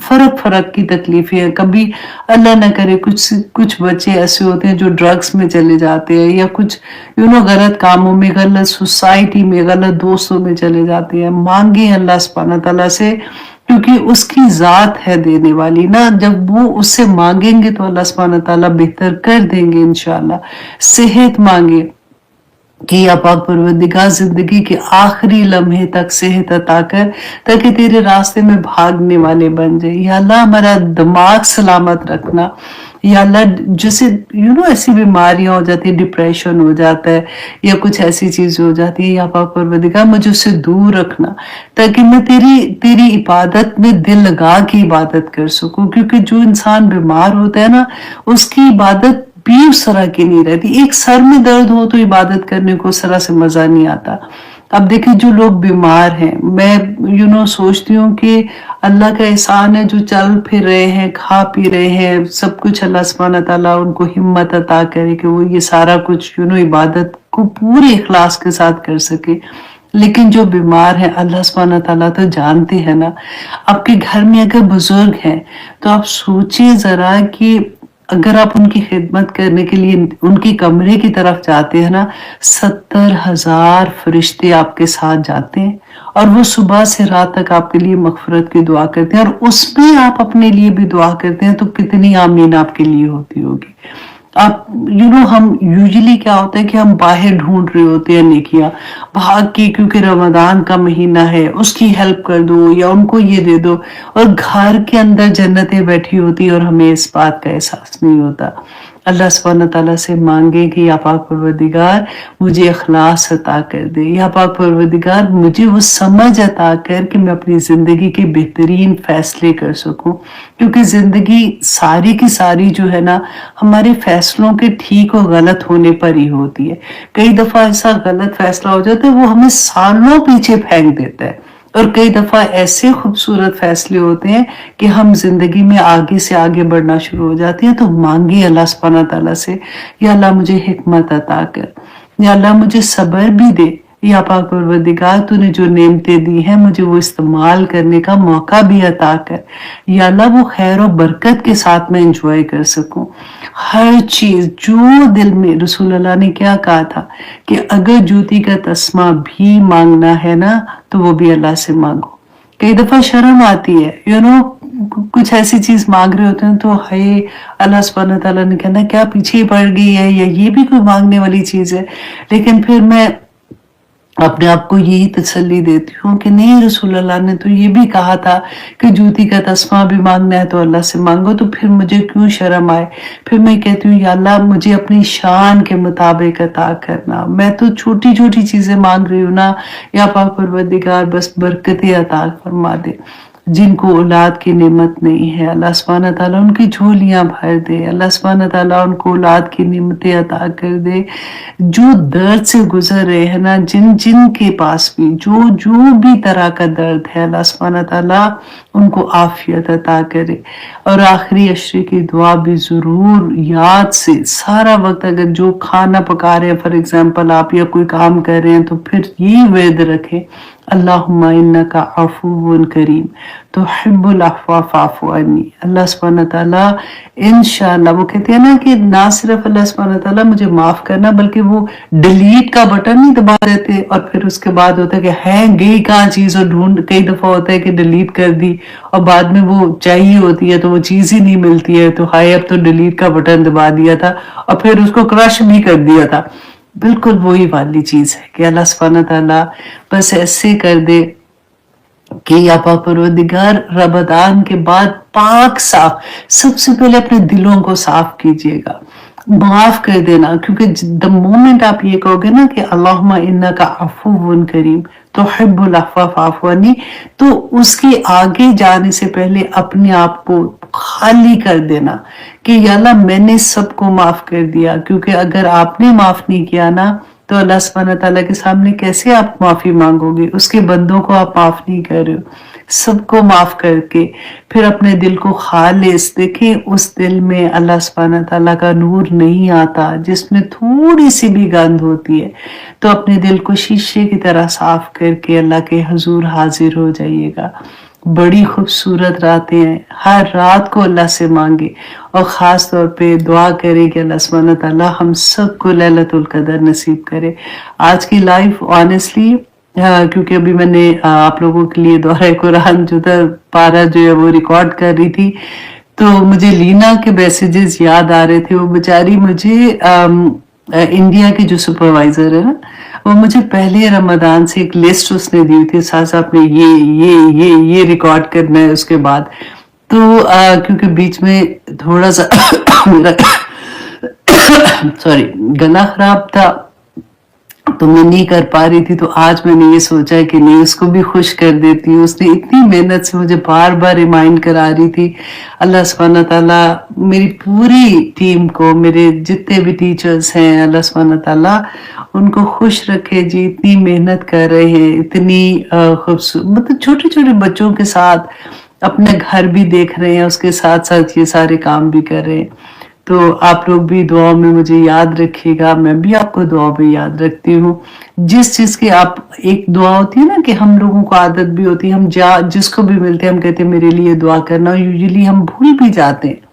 فرق کی تکلیفیں ہیں. کبھی اللہ نہ کرے کچھ بچے ایسے ہوتے ہیں جو ڈرگس میں چلے جاتے ہیں، یا کچھ غلط کاموں میں، غلط سوسائٹی میں، غلط دوستوں میں چلے جاتے ہیں. مانگیں اللہ سبحانہ تعالیٰ سے، کیونکہ اس کی ذات ہے دینے والی نا. جب وہ اس سے مانگیں گے تو اللہ سبحانہ تعالیٰ بہتر کر دیں گے انشاءاللہ. صحت مانگے کہ یا پاک پروردگار زندگی کے آخری لمحے تک صحت عطا کر، تاکہ تیرے راستے میں بھاگنے والے بن جائے. یا اللہ ہمارا دماغ سلامت رکھنا. یا اللہ جیسے ایسی بیماریاں ہو جاتی ہیں، ڈپریشن ہو جاتا ہے یا کچھ ایسی چیزیں ہو جاتی ہیں، یا پاک پروردگار مجھے اس سے دور رکھنا، تاکہ میں تیری عبادت میں دل لگا کے عبادت کر سکوں. کیونکہ جو انسان بیمار ہوتا ہے نا، اس کی عبادت بھی اس طرح کی نہیں رہتی. ایک سر میں درد ہو تو عبادت کرنے کو اس طرح سے مزہ نہیں آتا. اب دیکھیں جو لوگ بیمار ہیں، میں سوچتی ہوں کہ اللہ کا احسان ہے، جو چل پھر رہے ہیں، کھا پی رہے ہیں، سب کچھ اللہ سبحانہ تعالیٰ ان کو ہمت عطا کرے کہ وہ یہ سارا کچھ عبادت کو پورے اخلاص کے ساتھ کر سکے. لیکن جو بیمار ہیں، اللہ سبحانہ تعالیٰ تو جانتے ہیں نا. آپ کے گھر میں اگر بزرگ ہیں تو آپ سوچیں ذرا کہ اگر آپ ان کی خدمت کرنے کے لیے ان کی کمرے کی طرف جاتے ہیں نا، 70,000 فرشتے آپ کے ساتھ جاتے ہیں، اور وہ صبح سے رات تک آپ کے لیے مغفرت کی دعا کرتے ہیں، اور اس میں آپ اپنے لیے بھی دعا کرتے ہیں، تو کتنی آمین آپ کے لیے ہوتی ہوگی. آپ ہم یوزلی کیا ہوتا ہے کہ ہم باہر ڈھونڈ رہے ہوتے ہیں نیکیاں بھاگ کے، کیونکہ رمضان کا مہینہ ہے، اس کی ہیلپ کر دو یا ان کو یہ دے دو، اور گھر کے اندر جنتیں بیٹھی ہوتی اور ہمیں اس بات کا احساس نہیں ہوتا. اللہ سبحانہ تعالیٰ سے مانگے کہ یا پاک پروردگار مجھے اخلاص عطا کر دے. یا پاک پروردگار مجھے وہ سمجھ عطا کر کہ میں اپنی زندگی کے بہترین فیصلے کر سکوں. کیونکہ زندگی ساری کی ساری جو ہے نا، ہمارے فیصلوں کے ٹھیک اور غلط ہونے پر ہی ہوتی ہے. کئی دفعہ ایسا غلط فیصلہ ہو جاتا ہے وہ ہمیں سالوں پیچھے پھینک دیتا ہے، اور کئی دفعہ ایسے خوبصورت فیصلے ہوتے ہیں کہ ہم زندگی میں آگے سے آگے بڑھنا شروع ہو جاتے ہیں. تو مانگے اللہ سبحانہ تعالیٰ سے، یا اللہ مجھے حکمت عطا کر، یا اللہ مجھے صبر بھی دے. یا پاک پروردگار تو نے جو نعمتیں دی ہیں مجھے وہ استعمال کرنے کا موقع بھی عطا کر. یا اللہ وہ خیر و برکت کے ساتھ میں انجوائے کر سکوں. ہر چیز جو دل میں، رسول اللہ نے کیا کہا تھا کہ اگر جوتی کا تسمہ بھی مانگنا ہے نا تو وہ بھی اللہ سے مانگو. کئی دفعہ شرم آتی ہے، کچھ ایسی چیز مانگ رہے ہوتے ہیں تو ہے اللہ سبحانہ تعالیٰ نے کہنا کیا پیچھے ہی پڑ گئی ہے، یا یہ بھی کوئی مانگنے والی چیز ہے. لیکن پھر میں اپنے آپ کو یہی تسلی دیتی ہوں کہ نہیں، رسول اللہ نے تو یہ بھی کہا تھا کہ جوتی کا تسمہ بھی مانگنا ہے تو اللہ سے مانگو. تو پھر مجھے کیوں شرم آئے؟ پھر میں کہتی ہوں یا اللہ مجھے اپنی شان کے مطابق عطا کرنا. میں تو چھوٹی چھوٹی چیزیں مانگ رہی ہوں نا، یا پاک پروردگار بس برکتیں عطا فرما دے. جن کو اولاد کی نعمت نہیں ہے، اللہ سبحانہ تعالیٰ ان کی جھولیاں بھر دے. اللہ سبحانہ تعالیٰ ان کو اولاد کی نعمتیں عطا کر دے. جو درد سے گزر رہے ہیں نا، جن کے پاس بھی جو بھی طرح کا درد ہے، اللہ سبحانہ تعالیٰ ان کو عافیت عطا کرے. اور آخری عشرے کی دعا بھی ضرور یاد سے سارا وقت، اگر جو کھانا پکا رہے ہیں فار ایگزامپل آپ، یا کوئی کام کر رہے ہیں، تو پھر یہ ورد رکھیں، اللہم انکا عفو کریم تحب العفو فاعف عنی. اللہ سبحانہ تعالیٰ انشاءاللہ، وہ کہتے ہیں نا کہ نہ صرف اللہ سبحانہ تعالیٰ مجھے معاف کرنا، بلکہ وہ ڈیلیٹ کا بٹن نہیں دبا دیتے اور پھر اس کے بعد ہوتا ہے کہ ہے گئی کہاں چیز، اور ڈھونڈ. کئی دفعہ ہوتا ہے کہ ڈیلیٹ کر دی اور بعد میں وہ چاہیے ہوتی ہے تو وہ چیز ہی نہیں ملتی ہے، تو ہائے اب تو ڈیلیٹ کا بٹن دبا دیا تھا اور پھر اس کو کرش بھی کر دیا تھا. بالکل وہی والی چیز ہے کہ اللہ سبحانہ تعالیٰ بس ایسے کر دے کہ یا پاک پروردگار رمضان کے بعد پاک صاف، سب سے پہلے اپنے دلوں کو صاف کیجئے گا، معاف کر دینا. کیونکہ the moment آپ یہ کہو گے نا کہ اللہم انکا عفو کریم تحب العفو فاعف عنی، تو اس کے آگے جانے سے پہلے اپنے آپ کو خالی کر دینا کہ یا اللہ میں نے سب کو معاف کر دیا. کیونکہ اگر آپ نے معاف نہیں کیا نا تو اللہ سبحانہ تعالیٰ کے سامنے کیسے آپ معافی مانگو گے؟ اس کے بندوں کو آپ معاف نہیں کر رہے ہو، سب کو معاف کر کے پھر اپنے دل کو خالص دیکھیں، اس دل میں اللہ سبحانہ تعالیٰ کا نور نہیں آتا، جس میں تھوڑی سی بھی گند ہوتی ہے، تو اپنے دل کو شیشے کی طرح صاف کر کے اللہ کے حضور حاضر ہو جائیے گا۔ بڑی خوبصورت راتیں ہیں، ہر رات کو اللہ سے مانگے اور خاص طور پہ دعا کرے کہ اللہ سبحانہ تعالیٰ ہم سب کو لیلۃ القدر نصیب کرے۔ آج کی لائف آنیسٹلی کیونکہ ابھی میں نے آپ لوگوں کے لیے دورہ قرآن جو تھا پارہ جو ہے وہ ریکارڈ کر رہی تھی، تو مجھے لینا کے میسیجز یاد آ رہے تھے۔ وہ بیچاری مجھے انڈیا کی جو سپروائزر ہے نا، وہ مجھے پہلے رمضان سے ایک لسٹ اس نے دی تھی، ساتھ ساتھ میں یہ ریکارڈ کرنا ہے اس کے بعد، تو کیونکہ بیچ میں تھوڑا سا میرا سوری گلا خراب تھا تو میں نہیں کر پا رہی تھی، تو آج میں نے یہ سوچا کہ نہیں، اس کو بھی خوش کر دیتی ہوں۔ اس نے اتنی محنت سے مجھے بار بار ریمائنڈ کرا رہی تھی۔ اللہ سبحانہ تعالیٰ میری پوری ٹیم کو، میرے جتنے بھی ٹیچرز ہیں، اللہ سبحانہ تعالیٰ ان کو خوش رکھے جی، اتنی محنت کر رہے ہیں، اتنی خوبصورت، مطلب چھوٹے چھوٹے بچوں کے ساتھ اپنے گھر بھی دیکھ رہے ہیں، اس کے ساتھ ساتھ یہ سارے کام بھی کر رہے ہیں۔ تو آپ لوگ بھی دعا میں مجھے یاد رکھیے گا، میں بھی آپ کو دعا میں یاد رکھتی ہوں۔ جس چیز کی آپ ایک دعا ہوتی ہے نا کہ ہم لوگوں کو عادت بھی ہوتی ہے، ہم جس کو بھی ملتے ہیں ہم کہتے ہیں میرے لیے دعا کرنا، یوزلی ہم بھول بھی جاتے ہیں۔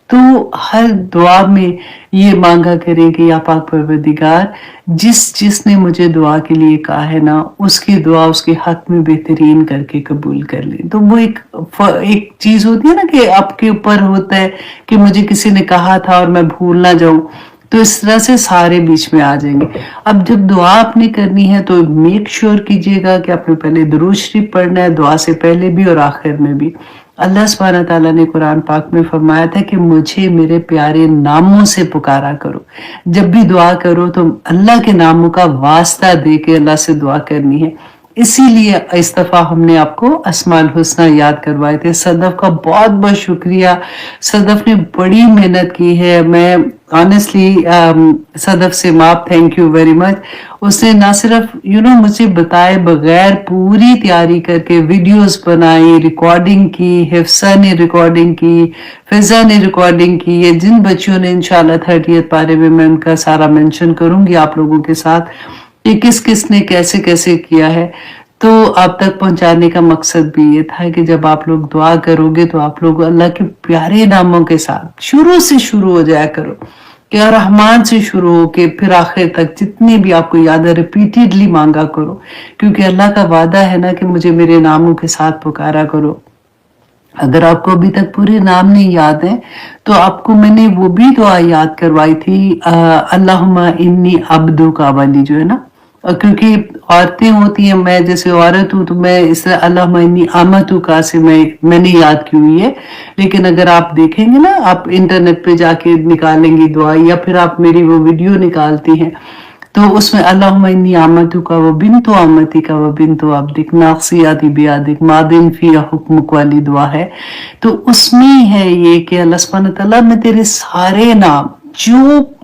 تو ہر دعا میں یہ مانگا کریں کہ یا پاک پروردگار، جس نے مجھے دعا کے لیے کہا ہے نا، اس کی دعا اس کے حق میں بہترین کر کے قبول کر لیں۔ تو وہ ایک چیز ہوتی ہے نا کہ آپ کے اوپر ہوتا ہے کہ مجھے کسی نے کہا تھا اور میں بھول نہ جاؤں، تو اس طرح سے سارے بیچ میں آ جائیں گے۔ اب جب دعا آپ نے کرنی ہے تو میک شور کیجئے گا کہ آپ نے پہلے درود شریف پڑھنا ہے، دعا سے پہلے بھی اور آخر میں بھی۔ اللہ سبحانہ تعالیٰ نے قرآن پاک میں فرمایا تھا کہ مجھے میرے پیارے ناموں سے پکارا کرو۔ جب بھی دعا کرو تو اللہ کے ناموں کا واسطہ دے کے اللہ سے دعا کرنی ہے۔ اسی لیے اس دفعہ ہم نے آپ کو اسماء الحسنہ یاد کروائے تھے۔ صدف کا بہت بہت شکریہ، صدف نے بڑی محنت کی ہے۔ میں آنیسٹلی صدف سے معاف، تھینک یو ویری مچ۔ اس نے نہ صرف مجھے بتائے بغیر پوری تیاری کر کے ویڈیوز بنائی، ریکارڈنگ کی، حفصہ نے ریکارڈنگ کی، فضا نے ریکارڈنگ کی۔ یہ جن بچیوں نے انشاءاللہ 30 پارے میں ان کا سارا مینشن کروں گی آپ لوگوں کے ساتھ کہ کس نے کیسے کیسے کیا ہے۔ تو آپ تک پہنچانے کا مقصد بھی یہ تھا کہ جب آپ لوگ دعا کرو گے تو آپ لوگ اللہ کے پیارے ناموں کے ساتھ شروع سے شروع ہو جایا کرو، کہ رحمان سے شروع ہو کے پھر آخر تک جتنے بھی آپ کو یاد ہے ریپیٹیڈلی مانگا کرو، کیونکہ اللہ کا وعدہ ہے نا کہ مجھے میرے ناموں کے ساتھ پکارا کرو۔ اگر آپ کو ابھی تک پورے نام نہیں یاد ہیں تو آپ کو میں نے وہ بھی دعا یاد کروائی تھی، اللہم انی عبدک والی جو ہے نا، کیونکہ عورتیں ہوتی ہیں، میں جیسے عورت ہوں تو میں اس طرح اللہم انی امتک سے میں نے یاد کی ہوئی ہے، لیکن اگر آپ دیکھیں گے نا، آپ انٹرنیٹ پہ جا کے نکالیں گی دعا، یا پھر آپ میری وہ ویڈیو نکالتی ہیں تو اس میں اللہم انی امتک و بنت امتک و بنت عبدک ناصیتی بیدک ماضٍ فی حکمک والی دعا ہے۔ تو اس میں ہے یہ کہ اللہ سبحانہ تعالیٰ میں تیرے سارے نام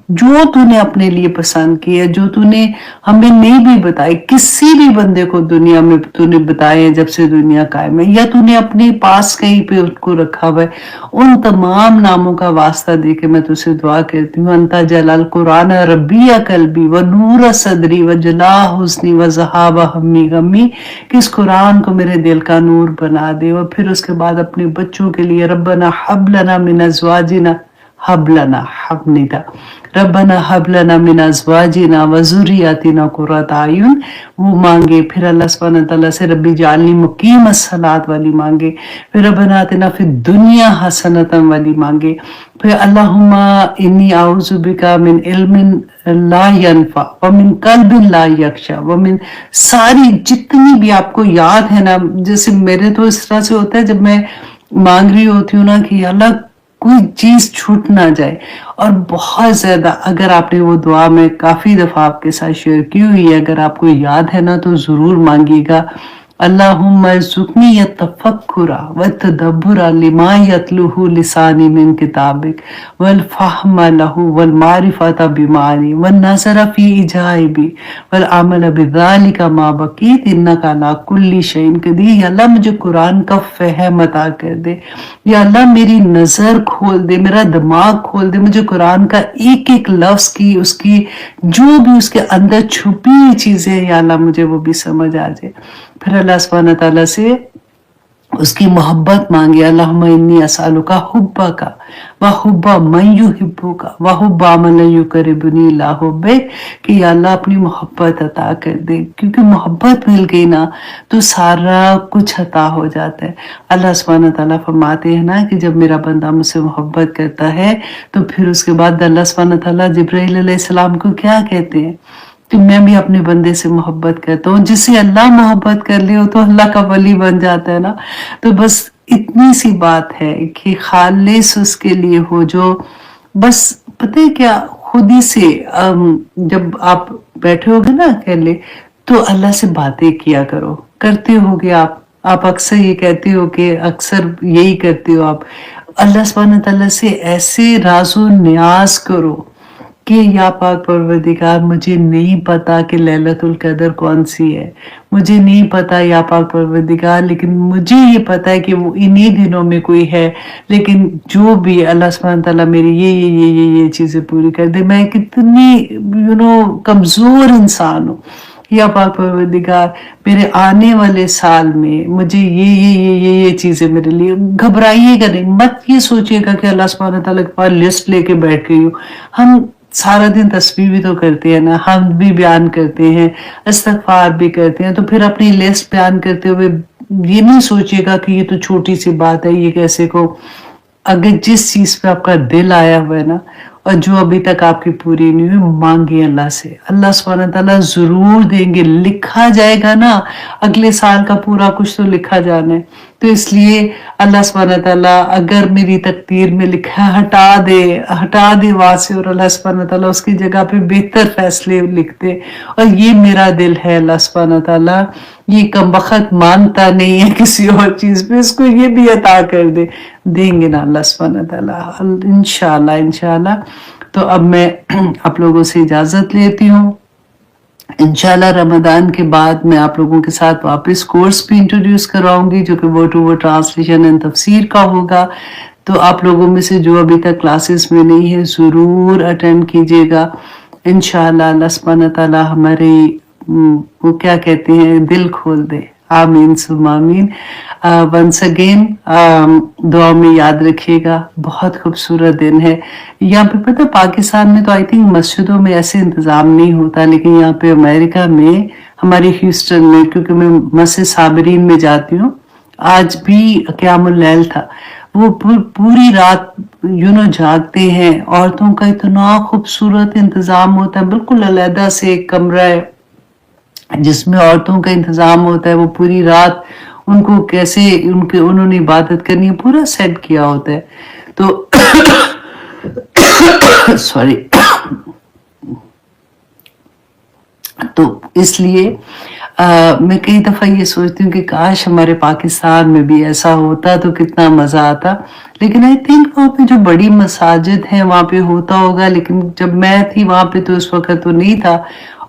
جو تو نے اپنے لیے پسند کیے، جو تو نے ہمیں نہیں بھی بتائے، کسی بھی بندے کو دنیا میں تو نے بتائے جب سے دنیا قائم ہے، یا تو نے اپنے پاس کہیں پہ ان کو رکھا ہوا ہے، ان تمام ناموں کا واسطہ دے کے میں تجھے دعا کرتی ہوں، انت جلال قرآن ربی قلبی و نور صدری و جلا حسنی و ذہاب ہمی غمی، کہ اس قرآن کو میرے دل کا نور بنا دے۔ اور پھر اس کے بعد اپنے بچوں کے لیے ربنا حب لنا من ازواجنا، حب لنا، حب نہیں تھا، ربنا حب لنا من ازواجنا و ذریاتنا قرۃ اعین، وہ مانگے۔ پھر اللہ سبحانہ تعالیٰ سے ربی جعلنی مقیم الصلاۃ والی مانگے، پھر ربنا آتنا فی الدنیا حسنۃ والی مانگے، پھر اللہم انی اعوذ بک من علم لا ینفع ومن قلب لا یخشع ومن، ساری جتنی بھی آپ کو یاد ہے نا، جیسے میرے تو اس طرح سے ہوتا ہے جب میں مانگ رہی ہوتی ہوں نا کہ اللہ کوئی چیز چھوٹ نہ جائے، اور بہت زیادہ اگر آپ نے وہ دعا میں کافی دفعہ آپ کے ساتھ شیئر کی ہوئی ہے، اگر آپ کو یاد ہے نا تو ضرور مانگیے گا अल्लाहुम्मा अर्ज़ुक़नी यत्तफ़क्कुरा वत्तदब्बुरा लिमा यतलुहु लिसानी मिन किताबिक वल फ़हमा लहु वल मारिफ़ता बिमानी वन नज़रा फ़ी इजाइबी वल अमल बिज़ालिका मा बक़ीत इन्नका अला कुल्ली शैइन क़दीर। या अल्लाह मुझे कुरान का फ़हम अता कर दे, या अल्लाह मेरी नज़र खोल दे, मेरा दिमाग खोल दे, मुझे कुरान का एक एक लफ्ज़ की उसकी जो भी उसके अंदर छुपी हुई चीज़ें हैं या अल्लाह मुझे वो भी समझ आ जाए। फिर अल्लाह सुब्हानहू तआला से उसकी मोहब्बत मांगी, अल्लाहुम्मा इन्नी असअलुका हुब्बका व हुब्बा मन युहिब्बुका व हुब्बा मन युकरिबुनी इला हुब्बिक, कि या अल्लाह अपनी मोहब्बत अता कर दे, क्योंकि मोहब्बत मिल गई ना तो सारा कुछ अता हो जाता है। अल्लाह सुब्हानहू तआला फरमाते हैं ना कि जब मेरा बंदा मुझसे मोहब्बत करता है तो फिर उसके बाद अल्लाह सुब्हानहू तआला जिब्राइल अलैहिस्सलाम को क्या कहते हैं कि मैं भी अपने बंदे से मोहब्बत करता हूँ, जिससे अल्लाह मोहब्बत कर ले तो अल्लाह का वली बन जाता है ना। तो बस इतनी सी बात है कि खालिस उसके लिए हो, जो बस पता है क्या, खुद ही से जब आप बैठे होगे ना अकेले तो अल्लाह से बातें किया करो, करते होगे आप अक्सर ये कहते हो कि अक्सर यही करते हो आप, अल्लाह सुब्हानहू तआला से ऐसे राज़ो न्याज करो कि या पाक परवरदिगार मुझे नहीं पता कि लैलतुल कदर कौन सी है, मुझे नहीं पता या पाक परवरदिगार, लेकिन मुझे ये पता है कि वो इन्हीं दिनों में कोई है, लेकिन जो भी अल्लाह सुब्हानहू तआला मेरी ये चीज़ें पूरी कर दे। मैं कितनी कमज़ोर इंसान हूँ, या पाक परवरदिगार मेरे आने वाले साल में मुझे ये चीजें मेरे लिए, घबराइएगा नहीं, मत ये सोचिएगा कि अल्लाह सुब्हानहू तआला के पास लिस्ट लेके बैठ गई हूँ। हम सारा दिन तस्बीह भी तो करते हैं ना, हम भी बयान करते हैं, इस्तग़फ़ार भी करते हैं, तो फिर अपनी लिस्ट बयान करते हुए ये नहीं सोचिएगा कि ये तो छोटी सी बात है, ये कैसे को। अगर जिस चीज पे आपका दिल आया हुआ है ना और जो अभी तक आपकी पूरी नहीं हुई, मांगिए अल्लाह से, अल्लाह सुब्हानहू तआला जरूर देंगे, लिखा जाएगा ना, अगले साल का पूरा कुछ तो लिखा जाना है। तो इसलिए अल्लाह सुब्हानहू तआला अगर मेरी तकदीर में लिखा है हटा दे वहां से, और अल्लाह सुब्हानहू तआला उसकी जगह पे बेहतर फैसले लिख दे। और ये मेरा दिल है, अल्लाह सुब्हानहू तआला ये कमबख्त मानता नहीं है किसी और चीज पे, इसको ये भी अता कर दे, देंगे ना अल्लाह सुब्हानहू तआला इंशाअल्लाह। तो अब मैं आप लोगों से इजाजत लेती हूँ। इंशाल्लाह रमजान के बाद मैं आप लोगों के साथ वापस कोर्स भी इंट्रोड्यूस करवाऊंगी, जो कि word to word translation and तफसीर का होगा। तो आप लोगों में से जो अभी तक क्लासेस में नहीं है जरूर अटेंड कीजिएगा। इंशाल्लाह अल्लाह सुब्हानहू तआला हमारे वो क्या कहते हैं, दिल खोल दे। आमीन सुम्मा आमीन। वंस अगेन दुआ में याद रखिएगा, बहुत खूबसूरत दिन है। यहाँ पे पता पाकिस्तान में तो आई थिंक मस्जिदों में ऐसे इंतजाम नहीं होता, लेकिन यहाँ पे अमेरिका में हमारे ह्यूस्टन में, क्योंकि मैं मस्जिद साबरीन में जाती हूँ, आज भी क़यामुल लैल था, वो पूरी रात जागते हैं। औरतों का इतना खूबसूरत इंतजाम होता है, बिल्कुल अलहदा से एक कमरा है जिसमें औरतों का इंतजाम होता है, वो पूरी रात उनको कैसे उन्होंने इबादत करनी है पूरा सेट किया होता है। तो सॉरी तो इसलिए मैं कई दफा ये सोचती हूँ कि काश हमारे पाकिस्तान में भी ऐसा होता तो कितना मजा आता। लेकिन आई थिंक वहाँ पे जो बड़ी मसाजिद हैं वहाँ पे होता होगा, लेकिन जब मैं थी वहाँ पे तो उस वक्त तो नहीं था,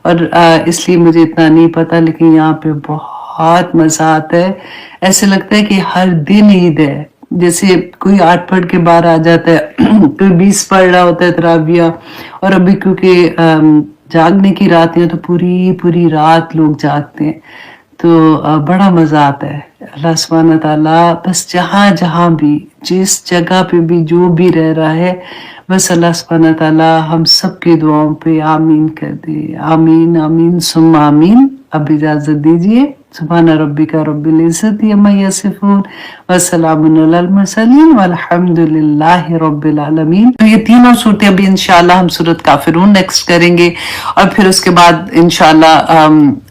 और इसलिए मुझे इतना नहीं पता। लेकिन यहाँ पे बहुत मजा आता है, ऐसे लगता है कि हर दिन ईद है। जैसे कोई 8 पढ़ के बाहर आ जाता है, कोई 20 पढ़ रहा होता है तराबिया, और अभी क्योंकि जागने की रात है तो पूरी रात लोग जागते हैं, तो बड़ा मजा आता है। अल्लाह सुब्हानहू तआला बस जहाँ भी जिस जगह पे भी जो भी रह रहा है, बस अल्लाह सुब्हानहू तआला हम सब की दुआओं पे आमीन कर दे। आमीन आमीन सुम्मा आमीन। अब इजाजत दीजिए। सुब्हान रब्बिका रब्बिल इज्जति अम्मा यसिफून व सलामुन अलल मुरसलीन वल्हम्दुलिल्लाहि रब्बिल आलमीन। तो ये तीनों सूरतें अभी इंशाल्लाह हम सूरत काफिरून नेक्स्ट करेंगे, और फिर उसके बाद इंशाल्लाह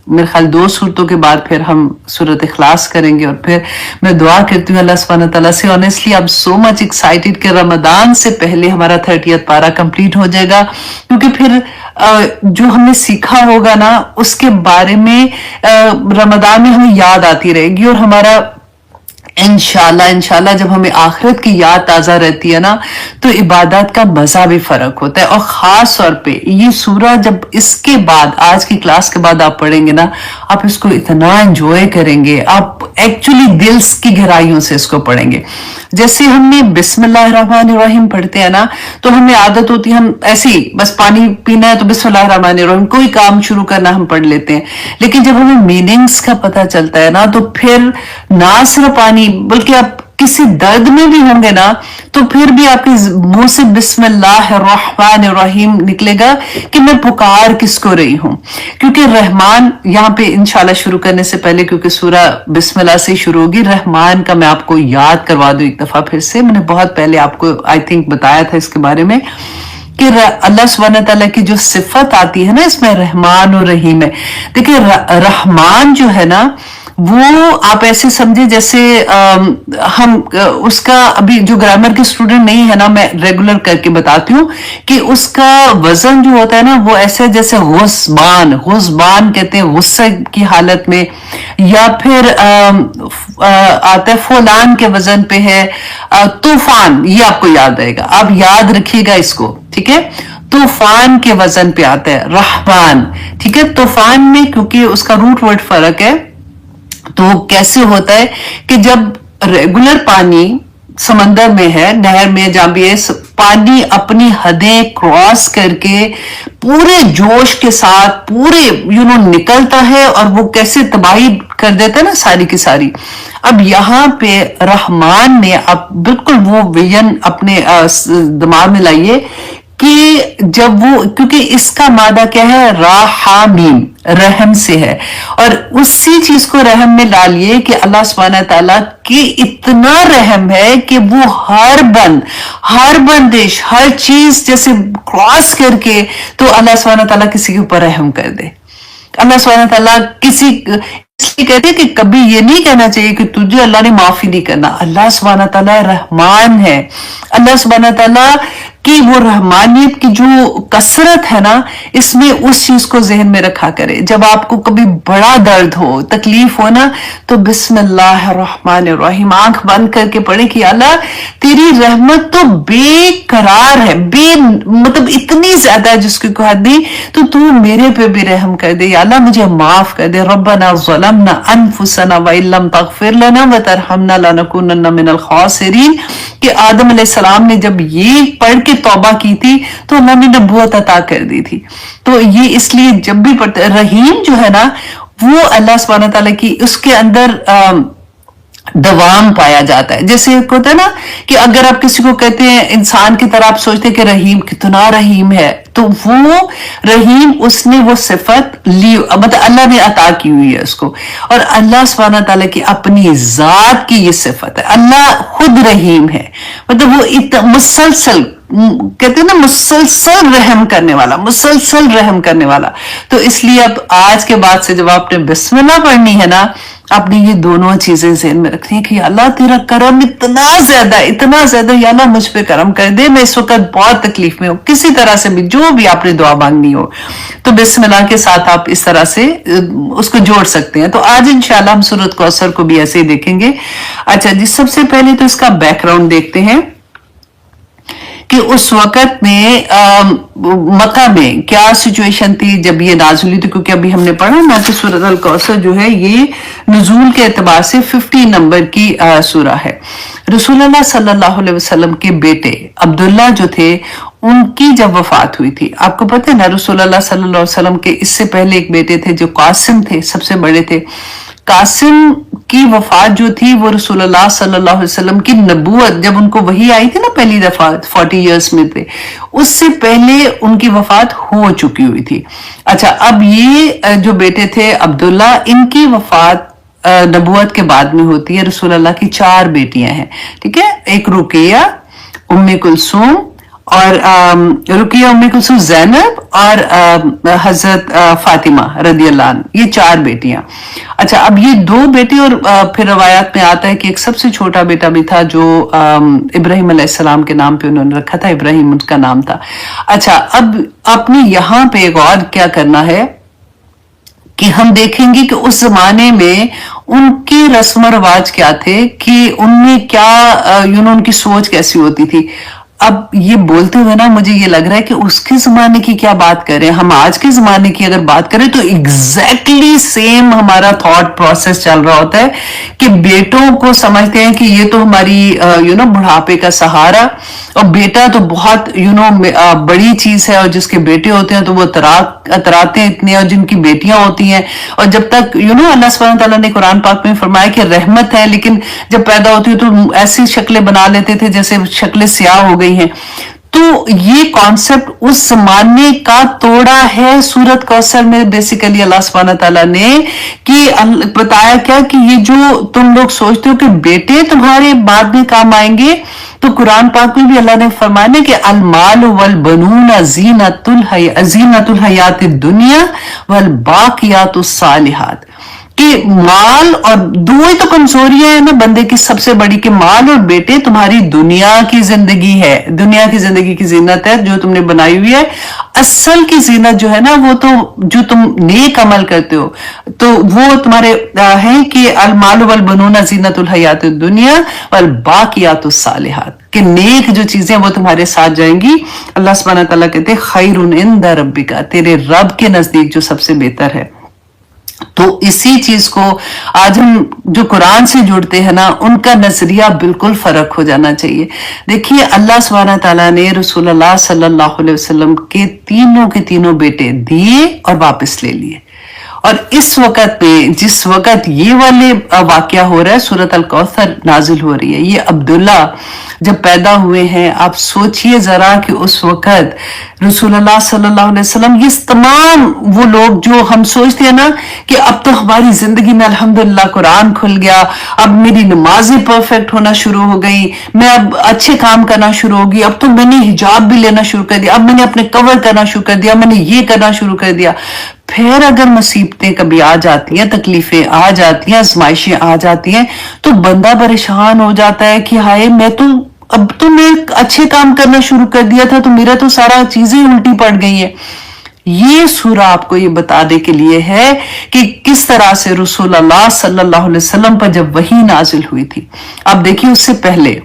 मेरे ख्याल 2 सूरतों के बाद फिर हम सूरत इखलास करेंगे। और फिर मैं दुआ करती हूँ अल्लाह सुब्हानहू तआला से, honestly I am so much excited कि रमजान से पहले हमारा 30th पारा कंप्लीट हो जाएगा, क्योंकि फिर जो हमने सीखा होगा ना उसके बारे में रमजान में हमें याद आती रहेगी, और हमारा इंशाल्लाह जब हमें आखिरत की याद ताजा रहती है ना तो इबादत का मजा भी फर्क होता है। और खास तौर पे ये सूरा जब इसके बाद, आज की क्लास के बाद आप पढ़ेंगे ना, आप इसको इतना एंजॉय करेंगे, आप एक्चुअली दिल की गहराइयों से इसको पढ़ेंगे। जैसे हमने बिस्मिल्लाहिर्रहमानिर्रहीम पढ़ते हैं ना, तो हमें आदत होती है हम ऐसे ही बस पानी पीना है तो बिस्मिल्लाहिर्रहमानिर्रहीम, कोई काम शुरू करना हम पढ़ लेते हैं। लेकिन जब हमें मीनिंग्स का पता चलता है ना तो फिर ना सिर्फ पानी, बल्कि आप किसी दर्द में भी होंगे ना तो फिर भी आपके मुंह से बिस्मिल्लाहिर्रहमानिर्रहीम निकलेगा कि मैं पुकार किसको रही हूं। क्योंकि रहमान, यहाँ पे इंशाल्लाह शुरू करने से पहले, क्योंकि सूरा बिस्मिल्लाह से शुरू होगी, रहमान का मैं आपको याद करवा दूं एक दफा फिर से। मैंने बहुत पहले आपको आई थिंक बताया था इसके बारे में कि अल्लाह सुब्हानहू तआला की जो सिफत आती है ना इसमें, रहमान और रहीम है। देखिए रहमान जो है ना वो आप ऐसे समझे जैसे हम उसका, अभी जो ग्रामर के स्टूडेंट नहीं है ना, मैं रेगुलर करके बताती हूँ कि उसका वजन जो होता है ना वो ऐसे जैसे गुस्बान कहते हैं गुस्से की हालत में, या फिर आता है फौलान के वजन पे है, तूफान, ये आपको याद रहेगा, आप याद रखिएगा इसको, ठीक है। तूफान के वजन पे आता है रहमान, ठीक है। तूफान में क्योंकि उसका रूट वर्ड फर्क है, तो कैसे होता है कि जब रेगुलर पानी समंदर में है, नहर में जहां भी है, पानी अपनी हदें क्रॉस करके पूरे जोश के साथ पूरे निकलता है और वो कैसे तबाही कर देता है ना सारी की सारी। अब यहाँ पे रहमान ने, आप बिल्कुल वो विजन अपने दिमाग में लाइए कि जब वो, क्योंकि इसका मादा क्या है, राहामीम, रहम से है, और उसी चीज को रहम में डालिए कि अल्लाह सुब्हानहू तआला की इतना रहम है कि वो हर बंदिश, हर चीज जैसे क्रॉस करके तो अल्लाह सुब्हानहू तआला किसी के ऊपर रहम कर दे। अल्लाह सुब्हानहू तआला किसी, इसलिए कहते हैं कि कभी ये नहीं कहना चाहिए कि तुझे अल्लाह ने माफी नहीं करना। अल्लाह सुब्हानहू तआला रहमान है। अल्लाह सुब्हानहू तआला कि वो रहमानियत की जो कसरत है ना, इसमें उस चीज को जहन में रखा करे। जब आपको कभी बड़ा दर्द हो, तकलीफ हो ना, तो बिस्मिल्लाहिर्रहमानिर्रहीम आंख बंद करके पढ़े कि अल्लाह तेरी रहमत तो बेकरार है, मतलब इतनी ज्यादा है जिसकी कोई हद नहीं, तो तू मेरे पे भी रहम कर दे, अल्लाह मुझे माफ कर दे। रब्बना ज़लमना अनफुसना व इल्लम तगफिर लना व तरहमना लनकुनन्ना मिनल खासिरीन, कि आदम अलैहिस्सलाम ने जब ये पढ़ के तौबा की थी तो अल्लाह ने नबूवत अता कर दी थी। तो ये इसलिए जब भी पढ़ते, रहीम जो है ना वो अल्लाह सुब्हानहू तआला की, उसके अंदर दवाम पाया जाता है। जैसे होता है ना कि अगर आप किसी को कहते हैं इंसान की तरह, आप सोचते हैं कि रहीम कितना रहीम है, तो वो रहीम उसने वो सिफत ली, मतलब अल्लाह ने अता की हुई है उसको। और अल्लाह सुब्हानहू तआला की अपनी जात की ये सिफत है, अल्लाह खुद रहीम है, मतलब वो मुसलसल, कहते हैं ना मुसलसल रहम करने वाला। तो इसलिए अब आज के बाद से जब आपने बिस्मिल्लाह पढ़नी है ना, आपने ये दोनों चीजें ज़हन में रखनी है कि अल्लाह तेरा करम इतना ज्यादा, या अल्लाह मुझ पे करम कर दे, मैं इस वक्त बहुत तकलीफ में हूँ, किसी तरह से भी जो भी आपने दुआ मांगनी हो, तो बिस्मिल्लाह के साथ आप इस तरह से उसको जोड़ सकते हैं। तो आज इंशाल्लाह हम सूरत कौसर को भी ऐसे ही देखेंगे। अच्छा जी, सबसे पहले तो इसका बैकग्राउंड देखते हैं कि उस वक़्त में मक्का में क्या सिचुएशन थी जब ये नाज़िल हुई थी। क्योंकि अभी हमने पढ़ा ना कि सूरत अल कौसर जो है ये नुज़ूल के एतबार से 50 नंबर की सूरा है। रसूलुल्लाह सल्लल्लाहु अलैहि वसल्लम के बेटे अब्दुल्ला जो थे, उनकी जब वफात हुई थी, आपको पता है ना, रसूलुल्लाह सल्लल्लाहु अलैहि वसल्लम के इससे पहले एक बेटे थे जो कासिम थे, सबसे बड़े थे। कासिम की वफात जो थी वो रसूलुल्लाह सल्लल्लाहु अलैहि वसल्लम की नबूवत, जब उनको वही आई थी ना पहली दफा 40 इयर्स में थे, उससे पहले उनकी वफात हो चुकी हुई थी। अच्छा, अब ये जो बेटे थे अब्दुल्ला, इनकी वफात नबूवत के बाद में होती है। रसूलुल्लाह की 4 बेटियां हैं, ठीक है, एक रुकिया, उम्मे कुलसूम اور رقیہ ام کلثوم زینب اور حضرت فاطمہ رضی اللہ عنہ، یہ 4 بیٹیاں. اچھا اب یہ 2 بیٹے، اور پھر روایات میں آتا ہے کہ ایک سب سے چھوٹا بیٹا بھی تھا جو ابراہیم علیہ السلام کے نام پہ انہوں نے رکھا تھا، ابراہیم ان کا نام تھا. اچھا اب آپ نے یہاں پہ غور کیا کرنا ہے کہ ہم دیکھیں گے کہ اس زمانے میں ان کے رسم و رواج کیا تھے، کہ ان میں کیا ان کی سوچ کیسی ہوتی تھی. اب یہ بولتے ہوئے نا مجھے یہ لگ رہا ہے کہ اس کے زمانے کی کیا بات کریں، ہم آج کے زمانے کی اگر بات کریں تو ایگزیکٹلی سیم ہمارا تھاٹ پروسیس چل رہا ہوتا ہے کہ بیٹوں کو سمجھتے ہیں کہ یہ تو ہماری بڑھاپے کا سہارا، اور بیٹا تو بہت بڑی چیز ہے، اور جس کے بیٹے ہوتے ہیں تو وہ اتراتے ہیں اتنے، اور جن کی بیٹیاں ہوتی ہیں، اور جب تک اللہ سبحانہ تعالیٰ نے قرآن پاک میں فرمایا کہ رحمت ہے، لیکن جب پیدا ہوتی ہے تو ایسی شکلیں بنا لیتے تھے جیسے شکلیں سیاہ ہو گئی ہیں. تو یہ کانسیپٹ اس زمانے کا توڑا ہے سورت کوثر میں بیسیکلی اللہ سبحانہ تعالیٰ نے، کہ بتایا کیا کہ یہ جو تم لوگ سوچتے ہو کہ بیٹے تمہارے بعد میں کام آئیں گے، تو قرآن پاک میں بھی اللہ نے فرمایا کہ المال والبنون زینت الحیات الدنیا والباقیات الصالحات، کہ مال، اور 2 ہی تو کمزوریاں ہیں نا بندے کی سب سے بڑی، کہ مال اور بیٹے تمہاری دنیا کی زندگی ہے، دنیا کی زندگی کی زینت ہے جو تم نے بنائی ہوئی ہے. اصل کی زینت جو ہے نا وہ تو جو تم نیک عمل کرتے ہو تو وہ تمہارے ہیں، کہ المال والبنون زینت الحیات الدنیا والباقیات الصالحات، کہ نیک جو چیزیں وہ تمہارے ساتھ جائیں گی. اللہ سبحانہ تعالیٰ کہتے ہیں خیر عند ربک، تیرے رب کے نزدیک جو سب سے بہتر ہے. تو اسی چیز کو آج ہم جو قرآن سے جڑتے ہیں نا ان کا نظریہ بالکل فرق ہو جانا چاہیے. دیکھیے اللہ سبحانہ تعالیٰ نے رسول اللہ صلی اللہ علیہ وسلم کے تینوں بیٹے دیے اور واپس لے لیے. اور اس وقت میں جس وقت یہ والے واقعہ ہو رہا ہے، سورۃ الکوثر نازل ہو رہی ہے، یہ عبداللہ جب پیدا ہوئے ہیں، آپ سوچئے ذرا کہ اس وقت رسول اللہ صلی اللہ علیہ وسلم، یہ تمام وہ لوگ جو ہم سوچتے ہیں نا کہ اب تو ہماری زندگی میں الحمدللہ قرآن کھل گیا، اب میری نمازیں پرفیکٹ ہونا شروع ہو گئی، میں اب اچھے کام کرنا شروع ہوگی، اب تو میں نے حجاب بھی لینا شروع کر دیا، اب میں نے اپنے کور کرنا شروع کر دیا، میں نے یہ کرنا شروع کر دیا. پھر اگر مصیبتیں کبھی آ جاتی ہیں، تکلیفیں آ جاتی ہیں، آزمائشیں آ جاتی ہیں، تو بندہ پریشان ہو جاتا ہے کہ ہائے اب تو میں اچھے کام کرنا شروع کر دیا تھا تو میرا تو سارا چیزیں الٹی پڑ گئی ہیں. یہ سورہ آپ کو یہ بتانے کے لیے ہے کہ کس طرح سے رسول اللہ صلی اللہ علیہ وسلم پر جب وحی نازل ہوئی تھی. آپ دیکھیے اس سے پہلے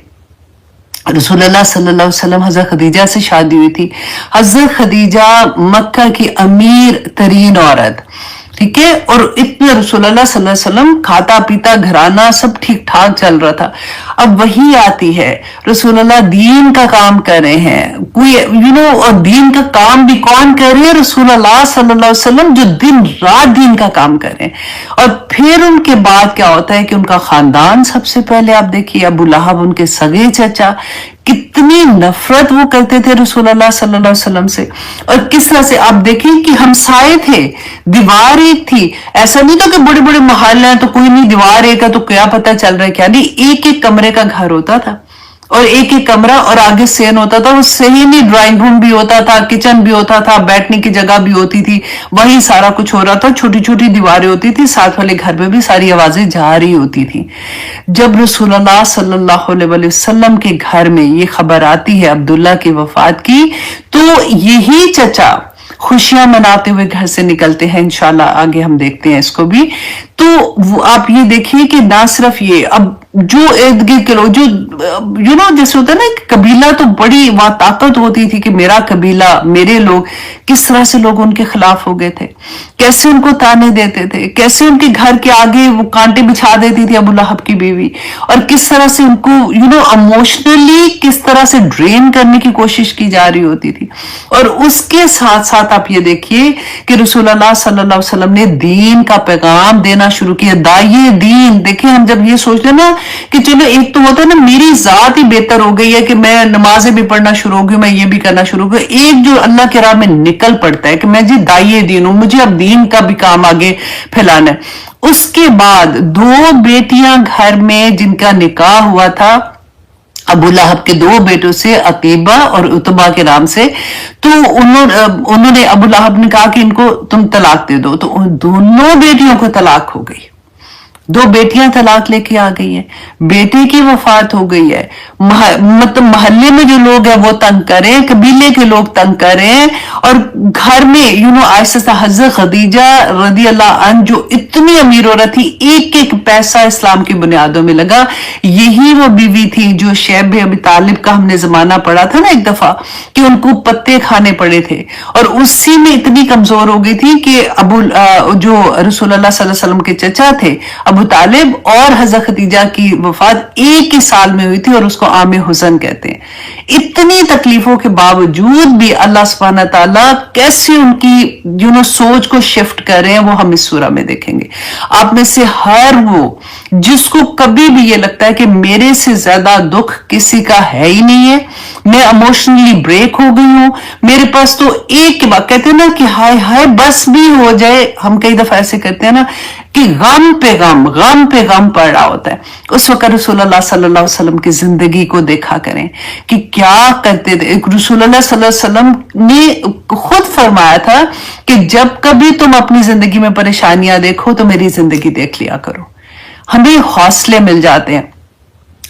رسول اللہ صلی اللہ علیہ وسلم حضرت خدیجہ سے شادی ہوئی تھی. حضرت خدیجہ مکہ کی امیر ترین عورت، ٹھیک ہے، اور اتنے رسول اللہ صلی اللہ علیہ وسلم کھاتا پیتا گھرانہ سب ٹھیک ٹھاک چل رہا تھا. اب وہی آتی ہے، رسول اللہ دین کا کام کر رہے ہیں، کوئی اور دین کا کام بھی کون کر رہے ہیں؟ رسول اللہ صلی اللہ علیہ وسلم، جو دن رات دین کا کام کر رہے ہیں. اور پھر ان کے بعد کیا ہوتا ہے کہ ان کا خاندان سب سے پہلے آپ دیکھیے ابو لہب ان کے سگے چچا، کتنی نفرت وہ کرتے تھے رسول اللہ صلی اللہ علیہ وسلم سے. اور کس طرح سے آپ دیکھیں کہ ہمسائے تھے، دیوار ایک تھی، ایسا نہیں تھا کہ بڑے بڑے محلے ہیں تو کوئی نہیں، دیوار ایک ہے تو کیا پتہ چل رہا ہے کیا نہیں. ایک ایک کمرے کا گھر ہوتا تھا، اور ایک ایک کمرہ، اور آگے سین ہوتا تھا. وہ صحیح نہیں، ڈرائنگ روم بھی ہوتا تھا، کچن بھی ہوتا تھا، بیٹھنے کی جگہ بھی ہوتی تھی، وہی سارا کچھ ہو رہا تھا. چھوٹی چھوٹی دیواریں ہوتی تھی، ساتھ والے گھر میں بھی ساری آوازیں جا رہی ہوتی تھی. جب رسول اللہ صلی اللہ علیہ وسلم کے گھر میں یہ خبر آتی ہے عبداللہ کی وفات کی، تو یہی چچا خوشیاں مناتے ہوئے گھر سے نکلتے ہیں. انشاءاللہ آگے ہم دیکھتے ہیں اس کو بھی. تو آپ یہ دیکھیے کہ نہ صرف یہ، اب جو ارد گرد کے لوگ جو جیسے ہوتا ہے نا قبیلہ، تو بڑی وہاں طاقت ہوتی تھی کہ میرا قبیلہ، میرے لوگ، کس طرح سے لوگ ان کے خلاف ہو گئے تھے، کیسے ان کو تانے دیتے تھے، کیسے ان کے گھر کے آگے وہ کانٹے بچھا دیتی تھی ابو لہب کی بیوی، اور کس طرح سے ان کو ایموشنلی کس طرح سے ڈرین کرنے کی کوشش کی جا رہی ہوتی تھی. اور اس کے ساتھ ساتھ آپ یہ دیکھیے کہ رسول اللہ صلی اللہ علیہ وسلم نے دین کا پیغام دینا شروع کیا. داعیے دین، دیکھیں ہم جب یہ سوچ لیں نا کہ چلو ایک تو ہوتا ہے نا میری ذات ہی بہتر ہو گئی ہے کہ میں نمازیں بھی پڑھنا شروع ہو گئی، میں یہ بھی کرنا شروع ہو گئی، ایک جو اللہ کے راہ میں نکل پڑتا ہے کہ میں جی داعیے دین ہوں، مجھے اب دین کا بھی کام آگے پھیلانا ہے. اس کے بعد 2 بیٹیاں گھر میں جن کا نکاح ہوا تھا، अबू लहब के दो बेटों से, अकीबा और उतबा के नाम से। तो उन्होंने अबू लहब ने कहा कि इनको तुम तलाक दे दो, तो उन दोनों बेटियों को तलाक हो गई। दो बेटियां तलाक लेके आ गई हैं, बेटे की वफात हो गई है, मतलब मोहल्ले में जो लोग हैं वो तंग करें, कबीले के लोग तंग करें, और घर में आयशा हजरत खदीजा रदी अल्लाह अन जो इतनी अमीर औरत थी, एक एक पैसा इस्लाम की बुनियादों में लगा। यही वो बीवी थी जो शैब अबी तालिब का हमने जमाना पढ़ा था ना एक दफा, कि उनको पत्ते खाने पड़े थे, और उसी में इतनी कमजोर हो गई थी कि जो रसूलुल्लाह सल्लल्लाहु अलैहि वसल्लम के चचा थे अबू तालिब, और हजरत खदीजा की वफात एक ही साल में हुई थी, और उसको आमे हुज़न कहते हैं। इतनी तकलीफों के बावजूद भी अल्लाह सुब्हानहू तआला कैसे उनकी सोच को शिफ्ट कर रहे हैं, वो हम इस सूरा में देखेंगे। आप में से हर वो जिसको कभी भी ये लगता है कि मेरे से ज्यादा दुख किसी का है ही नहीं है, मैं इमोशनली ब्रेक हो गई हूं, मेरे पास तो एक के बाद, कहते हैं ना कि हाय हाय बस भी हो जाए, हम कई दफा ऐसे करते हैं ना कि गम पे गम पड़ रहा होता है। उस वक्त रसूलुल्लाह सल्लल्लाहु अलैहि वसल्लम की जिंदगी को देखा करें कि क्या करते थे। रसूलुल्लाह सल्लल्लाहु अलैहि वसल्लम ने खुद फरमाया था कि जब कभी तुम अपनी जिंदगी में परेशानियां देखो तो मेरी जिंदगी देख लिया करो, हमें हौसले मिल जाते हैं।